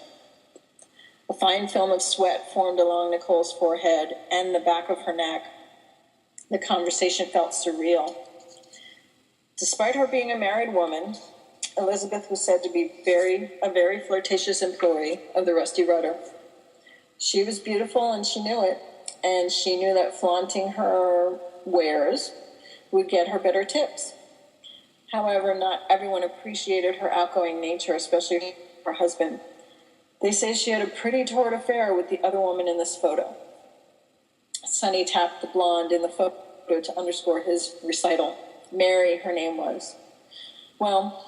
S2: A fine film of sweat formed along Nicole's forehead and the back of her neck. The conversation felt surreal. Despite her being a married woman, Elizabeth was said to be a very flirtatious employee of the Rusty Rudder. She was beautiful and she knew it, and she knew that flaunting her wares would get her better tips. However, not everyone appreciated her outgoing nature, especially her husband. They say she had a pretty torrid affair with the other woman in this photo. Sonny tapped the blonde in the photo to underscore his recital. Mary, her name was. Well,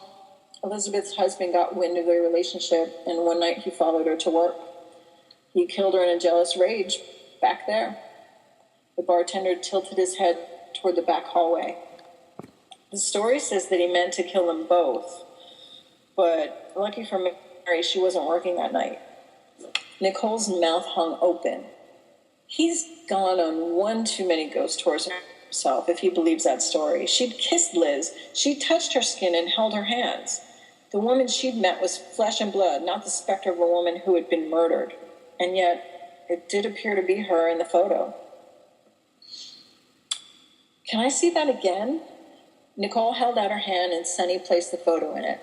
S2: Elizabeth's husband got wind of their relationship, and one night he followed her to work. He killed her in a jealous rage back there. The bartender tilted his head toward the back hallway. The story says that he meant to kill them both, but lucky for Mary, she wasn't working that night. Nicole's mouth hung open. He's gone on one too many ghost tours himself, if he believes that story. She'd kissed Liz. She touched her skin and held her hands. The woman she'd met was flesh and blood, not the specter of a woman who had been murdered. And yet, it did appear to be her in the photo. Can I see that again? Nicole held out her hand and Sonny placed the photo in it.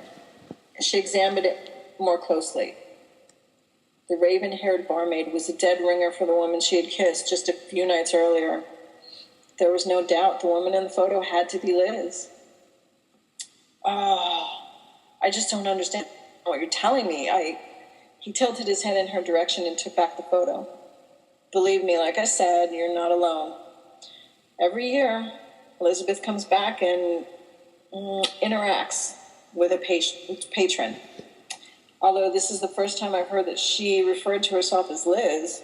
S2: She examined it more closely. The raven-haired barmaid was a dead ringer for the woman she had kissed just a few nights earlier. There was no doubt the woman in the photo had to be Liz. I just don't understand what you're telling me. He tilted his head in her direction and took back the photo. Believe me, like I said, you're not alone. Every year, Elizabeth comes back and interacts with a patron. Although this is the first time I've heard that she referred to herself as Liz.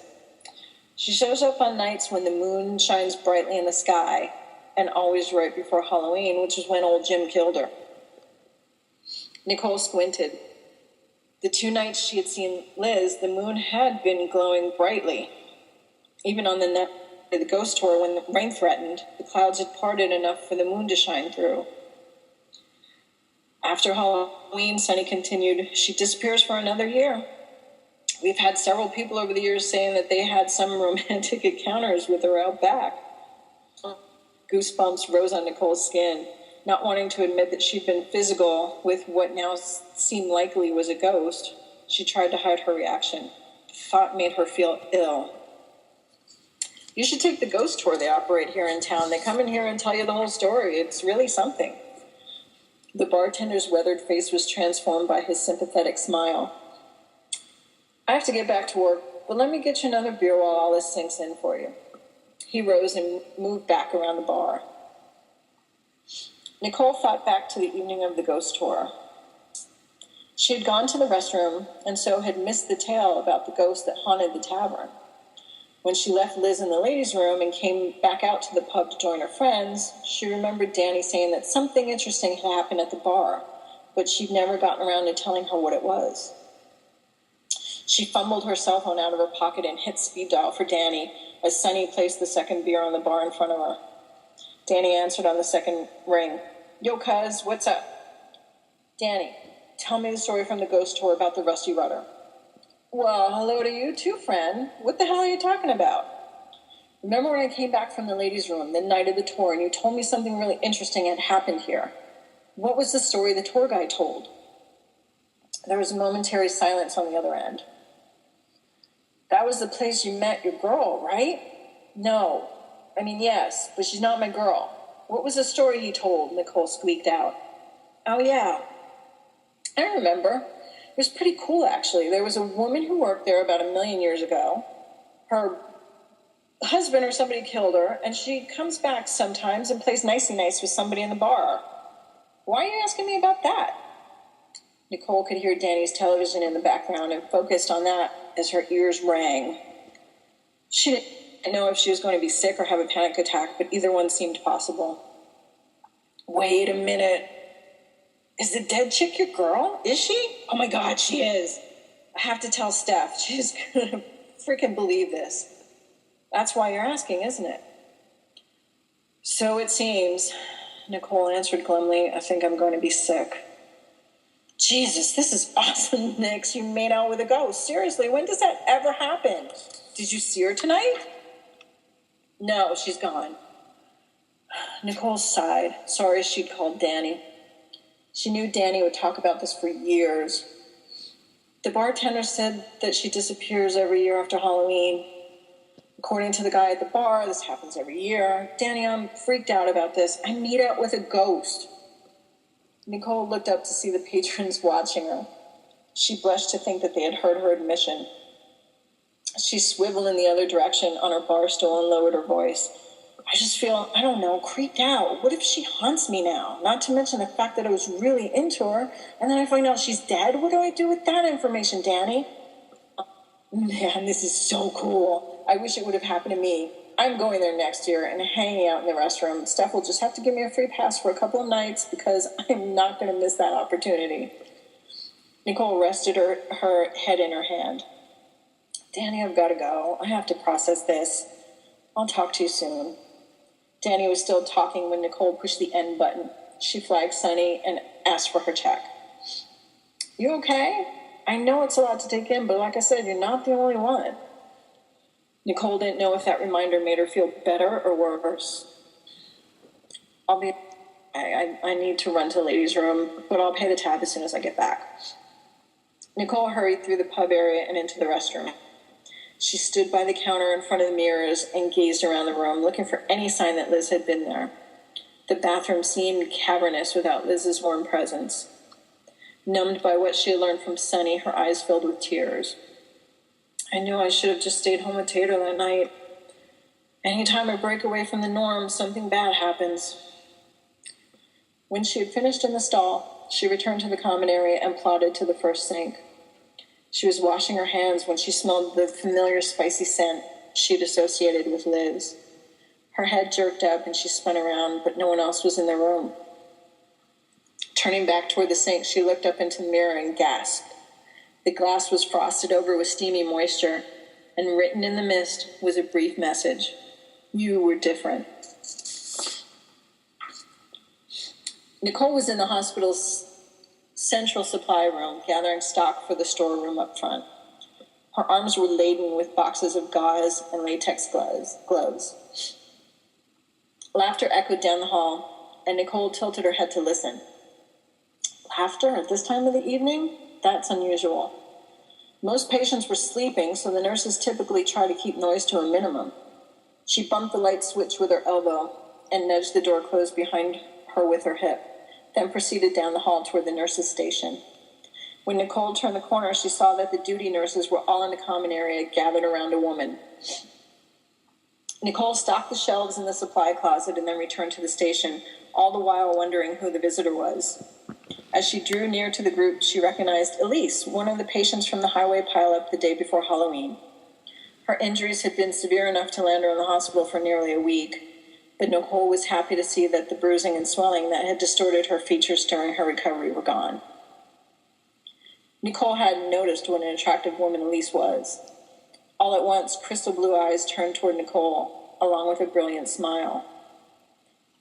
S2: She shows up on nights when the moon shines brightly in the sky, and always right before Halloween, which is when old Jim killed her. Nicole squinted. The 2 nights she had seen Liz, the moon had been glowing brightly. Even on the night of the ghost tour, when the rain threatened, the clouds had parted enough for the moon to shine through. After Halloween, Sunny continued, she disappears for another year. We've had several people over the years saying that they had some romantic encounters with her out back. Goosebumps rose on Nicole's skin. Not wanting to admit that she'd been physical with what now seemed likely was a ghost, she tried to hide her reaction. The thought made her feel ill. You should take the ghost tour they operate here in town. They come in here and tell you the whole story. It's really something. The bartender's weathered face was transformed by his sympathetic smile. I have to get back to work, but let me get you another beer while all this sinks in for you. He rose and moved back around the bar. Nicole thought back to the evening of the ghost tour. She had gone to the restroom and so had missed the tale about the ghost that haunted the tavern. When she left Liz in the ladies' room and came back out to the pub to join her friends, she remembered Danny saying that something interesting had happened at the bar, but she'd never gotten around to telling her what it was. She fumbled her cell phone out of her pocket and hit speed dial for Danny as Sunny placed the second beer on the bar in front of her. Danny answered on the second ring. Yo, cuz, what's up? Danny, tell me the story from the ghost tour about the Rusty Rudder. Well, hello to you too, friend. What the hell are you talking about? Remember when I came back from the ladies' room the night of the tour and you told me something really interesting had happened here? What was the story the tour guide told? There was a momentary silence on the other end. That was the place you met your girl, right? No. I mean, yes, but she's not my girl. What was the story he told? Nicole squeaked out. Oh, yeah. I remember. It was pretty cool, actually. There was a woman who worked there about 1 million years ago. Her husband or somebody killed her, and she comes back sometimes and plays nicey nice with somebody in the bar. Why are you asking me about that? Nicole could hear Danny's television in the background and focused on that as her ears rang. She didn't know if she was going to be sick or have a panic attack, but either one seemed possible. Wait a minute. Is the dead chick your girl? Is she? Oh my God, she is. I have to tell Steph. She's going to freaking believe this. That's why you're asking, isn't it? So it seems, Nicole answered glumly. I think I'm going to be sick. Jesus, this is awesome, Nix. You made out with a ghost. Seriously, when does that ever happen? Did you see her tonight? No, she's gone. Nicole sighed. Sorry she'd called Danny. She knew Danny would talk about this for years. The bartender said that she disappears every year after Halloween. According to the guy at the bar, this happens every year. Danny, I'm freaked out about this. I meet out with a ghost. Nicole looked up to see the patrons watching her. She blushed to think that they had heard her admission. She swiveled in the other direction on her bar stool and lowered her voice. I just feel, I don't know, creeped out. What if she haunts me now? Not to mention the fact that I was really into her, and then I find out she's dead? What do I do with that information, Danny? Man, this is so cool. I wish it would have happened to me. I'm going there next year and hanging out in the restroom. Steph will just have to give me a free pass for a couple of nights because I'm not going to miss that opportunity. Nicole rested her head in her hand. Danny, I've got to go. I have to process this. I'll talk to you soon. Danny was still talking when Nicole pushed the end button. She flagged Sunny and asked for her check. You okay? I know it's a lot to take in, but like I said, you're not the only one. Nicole didn't know if that reminder made her feel better or worse. I need to run to the ladies' room, but I'll pay the tab as soon as I get back. Nicole hurried through the pub area and into the restroom. She stood by the counter in front of the mirrors and gazed around the room, looking for any sign that Liz had been there. The bathroom seemed cavernous without Liz's warm presence. Numbed by what she had learned from Sunny, her eyes filled with tears. I knew I should have just stayed home with Tater that night. Anytime I break away from the norm, something bad happens. When she had finished in the stall, she returned to the common area and plodded to the first sink. She was washing her hands when she smelled the familiar spicy scent. she'd associated with Liz. Her head jerked up and she spun around, but no one else was in the room. Turning back toward the sink, she looked up into the mirror and gasped. The glass was frosted over with steamy moisture, and written in the mist was a brief message. You were different. Nicole was in the hospital's central supply room, gathering stock for the storeroom up front. Her arms were laden with boxes of gauze and latex gloves. Laughter echoed down the hall, and Nicole tilted her head to listen. Laughter at this time of the evening? That's unusual. Most patients were sleeping, so the nurses typically try to keep noise to a minimum. She bumped the light switch with her elbow and nudged the door closed behind her with her hip, then proceeded down the hall toward the nurses' station. When Nicole turned the corner, she saw that the duty nurses were all in the common area, gathered around a woman. Nicole stocked the shelves in the supply closet and then returned to the station, all the while wondering who the visitor was. As she drew near to the group, she recognized Elise, one of the patients from the highway pileup the day before Halloween. Her injuries had been severe enough to land her in the hospital for nearly a week, but Nicole was happy to see that the bruising and swelling that had distorted her features during her recovery were gone. Nicole hadn't noticed what an attractive woman Elise was. All at once, crystal blue eyes turned toward Nicole, along with a brilliant smile.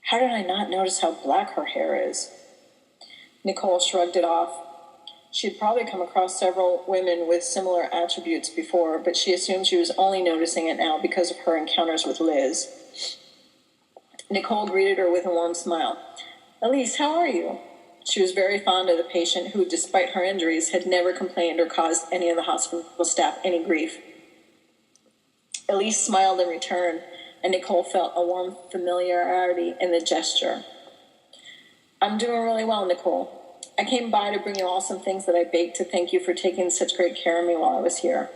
S2: How did I not notice how black her hair is? Nicole shrugged it off. She had probably come across several women with similar attributes before, but she assumed she was only noticing it now because of her encounters with Liz. Nicole greeted her with a warm smile. Elise, how are you? She was very fond of the patient who, despite her injuries, had never complained or caused any of the hospital staff any grief. Elise smiled in return, and Nicole felt a warm familiarity in the gesture. I'm doing really well, Nicole. I came by to bring you all some things that I baked to thank you for taking such great care of me while I was here.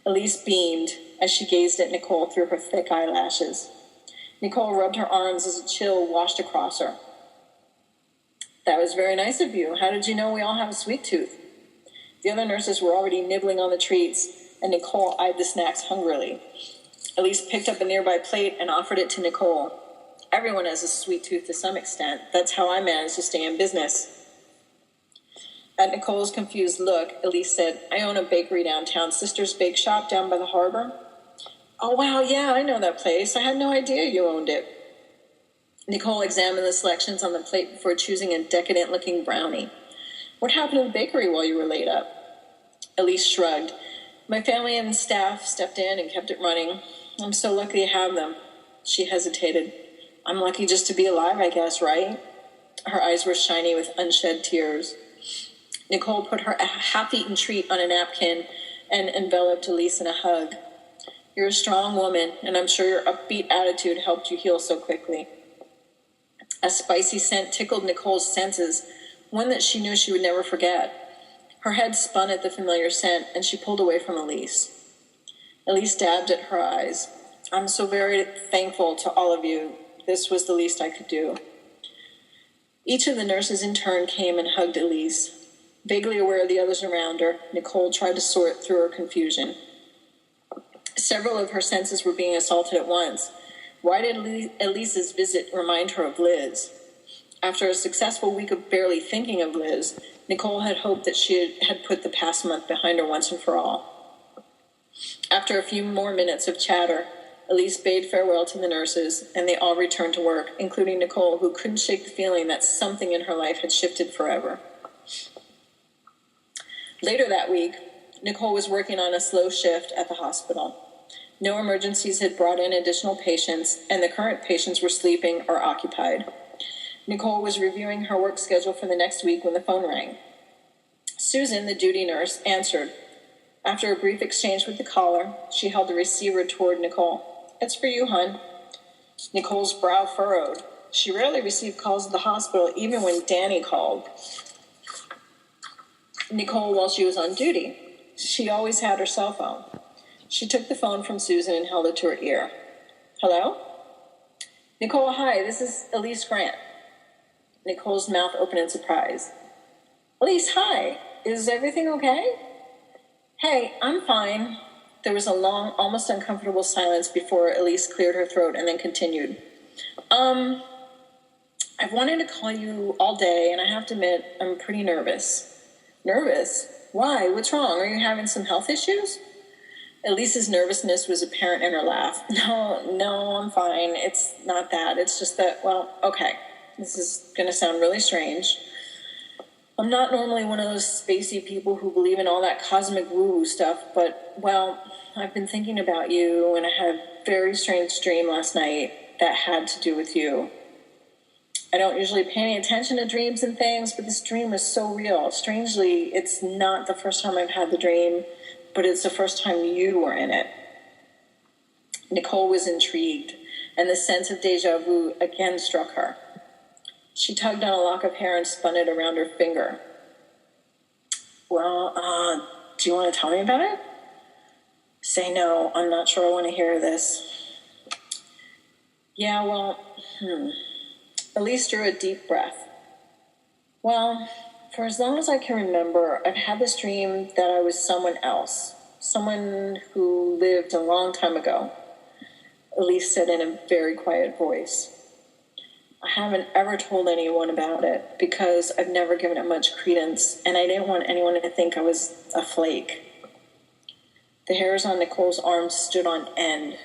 S2: Elise beamed as she gazed at Nicole through her thick eyelashes. Nicole rubbed her arms as a chill washed across her. That was very nice of you. How did you know we all have a sweet tooth? The other nurses were already nibbling on the treats, and Nicole eyed the snacks hungrily. Elise picked up a nearby plate and offered it to Nicole. Everyone has a sweet tooth to some extent. That's how I managed to stay in business. At Nicole's confused look, Elise said, I own a bakery downtown, Sister's Bake Shop down by the harbor. Oh, wow, yeah, I know that place. I had no idea you owned it. Nicole examined the selections on the plate before choosing a decadent-looking brownie. What happened to the bakery while you were laid up? Elise shrugged. My family and staff stepped in and kept it running. I'm so lucky to have them. She hesitated. I'm lucky just to be alive, I guess, right? Her eyes were shiny with unshed tears. Nicole put her half-eaten treat on a napkin and enveloped Elise in a hug. You're a strong woman, and I'm sure your upbeat attitude helped you heal so quickly. A spicy scent tickled Nicole's senses, one that she knew she would never forget. Her head spun at the familiar scent, and she pulled away from Elise. Elise dabbed at her eyes. I'm so very thankful to all of you. This was the least I could do. Each of the nurses in turn came and hugged Elise. Vaguely aware of the others around her, Nicole tried to sort through her confusion. Several of her senses were being assaulted at once. Why did Elise's visit remind her of Liz? After a successful week of barely thinking of Liz, Nicole had hoped that she had put the past month behind her once and for all. After a few more minutes of chatter, Elise bade farewell to the nurses, and they all returned to work, including Nicole, who couldn't shake the feeling that something in her life had shifted forever. Later that week, Nicole was working on a slow shift at the hospital. No emergencies had brought in additional patients, and the current patients were sleeping or occupied. Nicole was reviewing her work schedule for the next week when the phone rang. Susan, the duty nurse, answered. After a brief exchange with the caller, she held the receiver toward Nicole. It's for you, hon. Nicole's brow furrowed. She rarely received calls at the hospital, even when Danny called. Nicole, while she was on duty, she always had her cell phone. She took the phone from Susan and held it to her ear. Hello? Nicole, hi, this is Elise Grant. Nicole's mouth opened in surprise. Elise, hi. Is everything okay? Hey, I'm fine. There was a long, almost uncomfortable silence before Elise cleared her throat and then continued. I've wanted to call you all day, and I have to admit, I'm pretty nervous. Nervous? Why? What's wrong? Are you having some health issues? Elise's nervousness was apparent in her laugh. No, I'm fine. It's not that. It's just that, well, okay. This is going to sound really strange. I'm not normally one of those spacey people who believe in all that cosmic woo-woo stuff, but, well, I've been thinking about you, and I had a very strange dream last night that had to do with you. I don't usually pay any attention to dreams and things, but this dream is so real. Strangely, it's not the first time I've had the dream, but it's the first time you were in it. Nicole was intrigued, and the sense of deja vu again struck her. She tugged on a lock of hair and spun it around her finger. Well, do you want to tell me about it? Say no, I'm not sure I want to hear this. Yeah, well, Elise drew a deep breath. Well, for as long as I can remember, I've had this dream that I was someone else, someone who lived a long time ago. Elise said in a very quiet voice. I haven't ever told anyone about it because I've never given it much credence, and I didn't want anyone to think I was a flake. The hairs on Nicole's arms stood on end.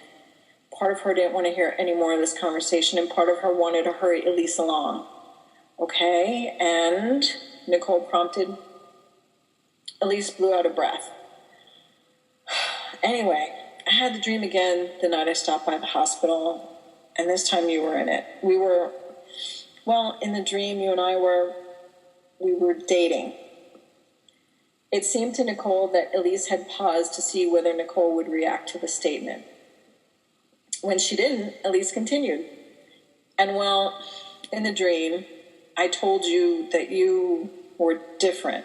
S2: Part of her didn't want to hear any more of this conversation, and part of her wanted to hurry Elise along. Okay, and Nicole prompted. Elise blew out a breath. Anyway, I had the dream again the night I stopped by the hospital, and this time you were in it. In the dream, you and I were dating. It seemed to Nicole that Elise had paused to see whether Nicole would react to the statement. When she didn't, Elise continued. And well, in the dream, I told you that you were different.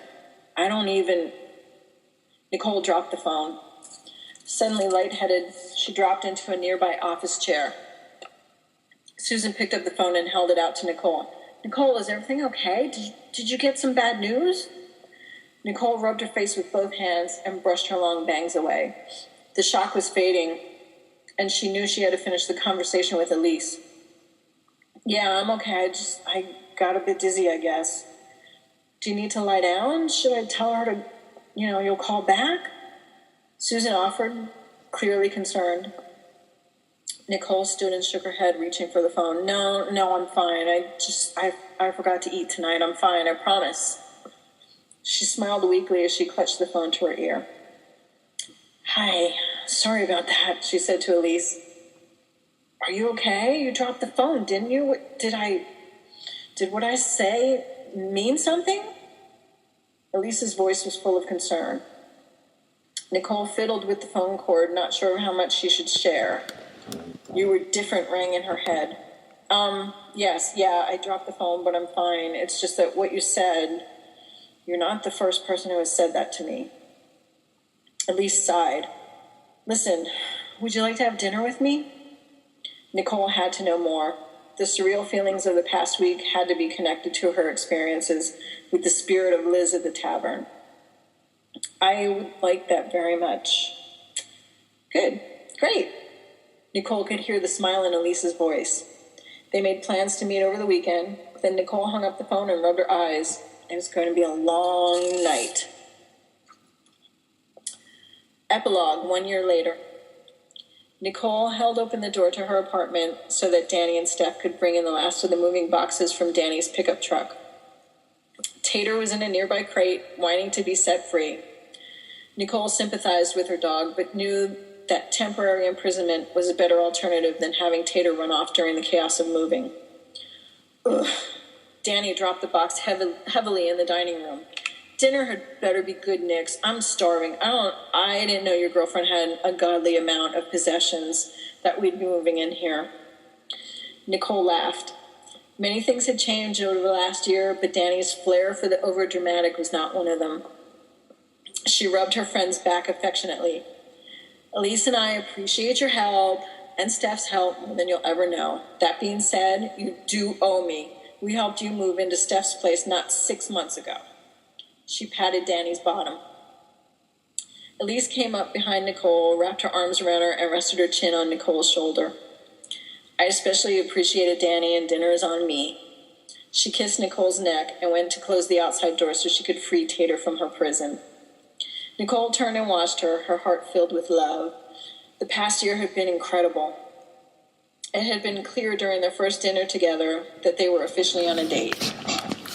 S2: Nicole dropped the phone. Suddenly lightheaded, she dropped into a nearby office chair. Susan picked up the phone and held it out to Nicole. Nicole, is everything okay? Did you get some bad news? Nicole rubbed her face with both hands and brushed her long bangs away. The shock was fading, and she knew she had to finish the conversation with Elise. Yeah, I'm okay. I got a bit dizzy, I guess. Do you need to lie down? Should I tell her to, you'll call back? Susan offered, clearly concerned. Nicole stood and shook her head, reaching for the phone. No, I'm fine. I forgot to eat tonight. I'm fine, I promise. She smiled weakly as she clutched the phone to her ear. Hi, sorry about that, she said to Elise. Are you okay? You dropped the phone, didn't you? Did what I say mean something? Elise's voice was full of concern. Nicole fiddled with the phone cord, not sure how much she should share. You were different rang in her head. Yes, I dropped the phone, but I'm fine. It's just that what you said, you're not the first person who has said that to me. Elise sighed. Listen, would you like to have dinner with me? Nicole had to know more. The surreal feelings of the past week had to be connected to her experiences with the spirit of Liz at the tavern. I would like that very much. Good, great. Nicole could hear the smile in Elise's voice. They made plans to meet over the weekend. Then Nicole hung up the phone and rubbed her eyes. It was going to be a long night. Epilogue, 1 year later. Nicole held open the door to her apartment so that Danny and Steph could bring in the last of the moving boxes from Danny's pickup truck. Tater was in a nearby crate, whining to be set free. Nicole sympathized with her dog, but knew that temporary imprisonment was a better alternative than having Tater run off during the chaos of moving. Ugh. Danny dropped the box heavily in the dining room. Dinner had better be good, Nix. I'm starving. I didn't know your girlfriend had a godly amount of possessions that we'd be moving in here. Nicole laughed. Many things had changed over the last year, but Danny's flair for the overdramatic was not one of them. She rubbed her friend's back affectionately. Elise and I appreciate your help and Steph's help more than you'll ever know. That being said, you do owe me. We helped you move into Steph's place not 6 months ago. She patted Danny's bottom. Elise came up behind Nicole, wrapped her arms around her, and rested her chin on Nicole's shoulder. I especially appreciated Danny, and dinner is on me. She kissed Nicole's neck and went to close the outside door so she could free Tater from her prison. Nicole turned and watched her, her heart filled with love. The past year had been incredible. It had been clear during their first dinner together that they were officially on a date.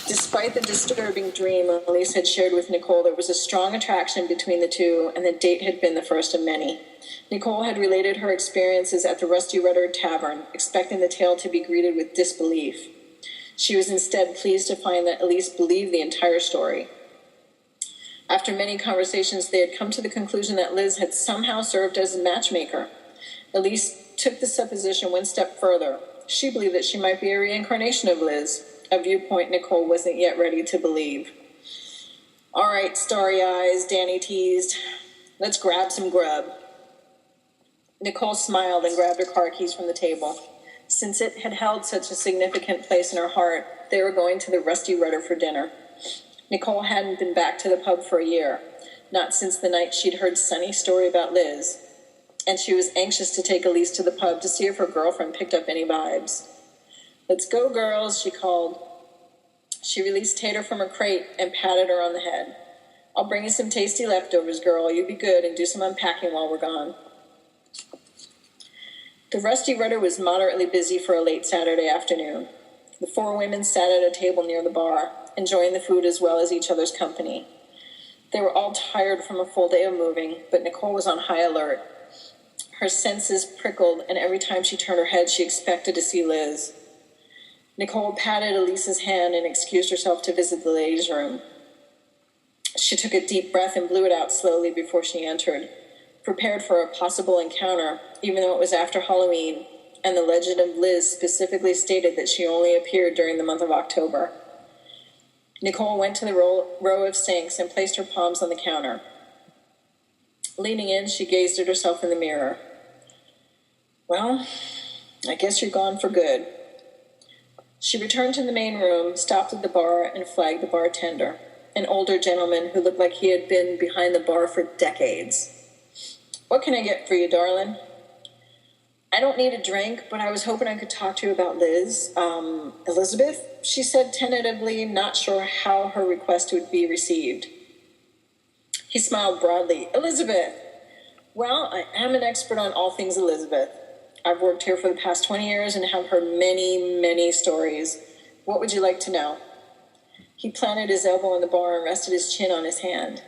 S2: Despite the disturbing dream Elise had shared with Nicole, there was a strong attraction between the two, and the date had been the first of many. Nicole had related her experiences at the Rusty Rudder Tavern, expecting the tale to be greeted with disbelief. She was instead pleased to find that Elise believed the entire story. After many conversations, they had come to the conclusion that Liz had somehow served as a matchmaker. Elise took the supposition one step further. She believed that she might be a reincarnation of Liz, a viewpoint Nicole wasn't yet ready to believe. "All right, starry eyes," Danny teased. "Let's grab some grub." Nicole smiled and grabbed her car keys from the table. Since it had held such a significant place in her heart, they were going to the Rusty Rudder for dinner. Nicole hadn't been back to the pub for a year, not since the night she'd heard Sunny's story about Liz, and she was anxious to take Elise to the pub to see if her girlfriend picked up any vibes. "Let's go, girls," she called. She released Tater from her crate and patted her on the head. "I'll bring you some tasty leftovers, girl. You be good and do some unpacking while we're gone." The Rusty Rudder was moderately busy for a late Saturday afternoon. The four women sat at a table near the bar, enjoying the food as well as each other's company. They were all tired from a full day of moving, but Nicole was on high alert. Her senses prickled, and every time she turned her head, she expected to see Liz. Nicole patted Elise's hand and excused herself to visit the ladies' room. She took a deep breath and blew it out slowly before she entered, prepared for a possible encounter, even though it was after Halloween, and the legend of Liz specifically stated that she only appeared during the month of October. Nicole went to the row of sinks and placed her palms on the counter. Leaning in, she gazed at herself in the mirror. "Well, I guess you're gone for good." She returned to the main room, stopped at the bar, and flagged the bartender, an older gentleman who looked like he had been behind the bar for decades. "What can I get for you, darling?" "I don't need a drink, but I was hoping I could talk to you about Liz. Elizabeth?" she said tentatively, not sure how her request would be received. He smiled broadly. "Elizabeth! Well, I am an expert on all things Elizabeth. I've worked here for the past 20 years and have heard many, many stories. What would you like to know?" He planted his elbow on the bar and rested his chin on his hand.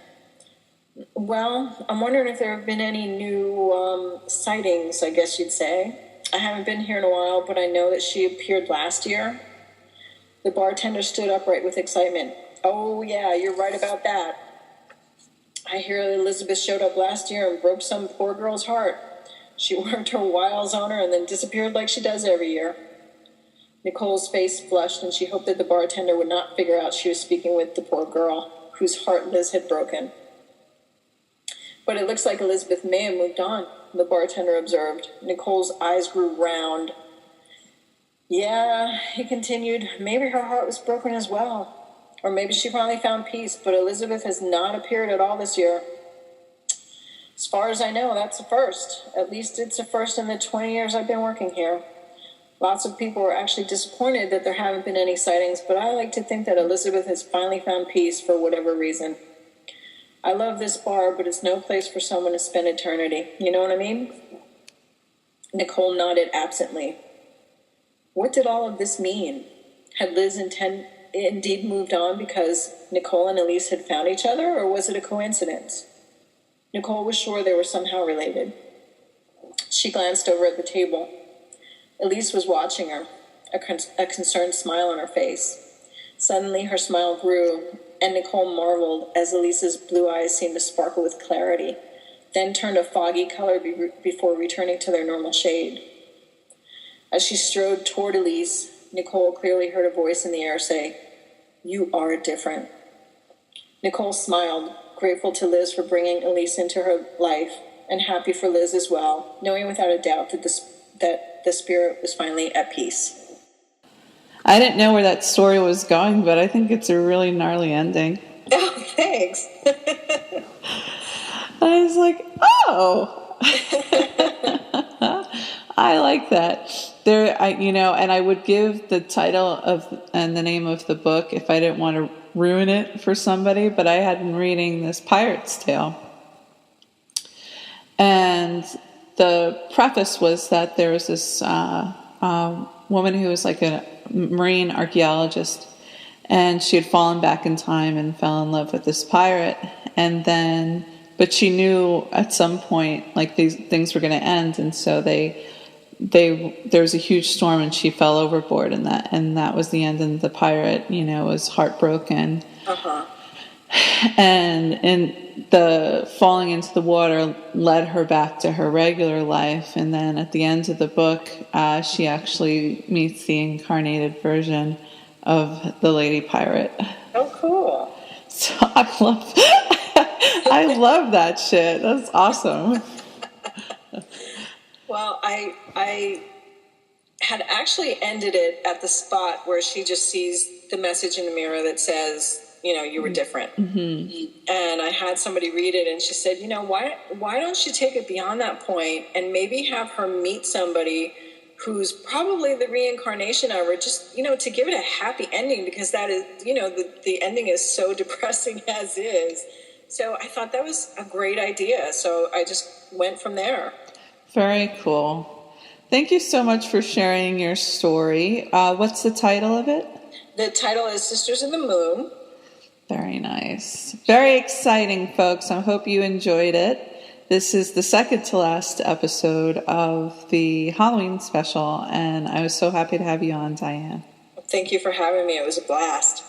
S2: "Well, I'm wondering if there have been any new sightings, I guess you'd say. I haven't been here in a while, but I know that she appeared last year." The bartender stood upright with excitement. "Oh, yeah, you're right about that. I hear Elizabeth showed up last year and broke some poor girl's heart. She worked her wiles on her and then disappeared like she does every year." Nicole's face flushed, and she hoped that the bartender would not figure out she was speaking with the poor girl, whose heart Liz had broken. "But it looks like Elizabeth may have moved on," the bartender observed. Nicole's eyes grew round. "Yeah," he continued, "maybe her heart was broken as well. Or maybe she finally found peace, but Elizabeth has not appeared at all this year. As far as I know, that's a first. At least it's a first in the 20 years I've been working here. Lots of people are actually disappointed that there haven't been any sightings, but I like to think that Elizabeth has finally found peace for whatever reason. I love this bar, but it's no place for someone to spend eternity. You know what I mean?" Nicole nodded absently. What did all of this mean? Had Liz indeed moved on because Nicole and Elise had found each other, or was it a coincidence? Nicole was sure they were somehow related. She glanced over at the table. Elise was watching her, a concerned smile on her face. Suddenly her smile grew, and Nicole marveled as Elise's blue eyes seemed to sparkle with clarity, then turned a foggy color before returning to their normal shade. As she strode toward Elise, Nicole clearly heard a voice in the air say, "You are different." Nicole smiled, grateful to Liz for bringing Elise into her life, and happy for Liz as well, knowing without a doubt that the spirit was finally at peace.
S1: I didn't know where that story was going, but I think it's a really gnarly ending.
S2: Oh, thanks.
S1: I was like, oh, I like that. And I would give the title and the name of the book if I didn't want to ruin it for somebody, but I had been reading this pirate's tale. And the preface was that there was this woman who was like a marine archaeologist, and she had fallen back in time and fell in love with this pirate. But she knew at some point like these things were going to end, and so there was a huge storm and she fell overboard, and that was the end. And the pirate, was heartbroken. And the falling into the water led her back to her regular life. And then at the end of the book, she actually meets the incarnated version of the lady pirate.
S2: Oh, cool.
S1: So I love that shit. That's awesome.
S2: Well, I had actually ended it at the spot where she just sees the message in the mirror that says, you were different. Mm-hmm. And I had somebody read it, and she said, why don't you take it beyond that point and maybe have her meet somebody who's probably the reincarnation of her, just, to give it a happy ending, because that is, the ending is so depressing as is. So I thought that was a great idea. So I just went from there.
S1: Very cool. Thank you so much for sharing your story. What's the title of it?
S2: The title is Sisters of the Moon.
S1: Very nice. Very exciting, folks. I hope you enjoyed it. This is the second to last episode of the Halloween special, and I was so happy to have you on, Diane.
S2: Thank you for having me. It was a blast.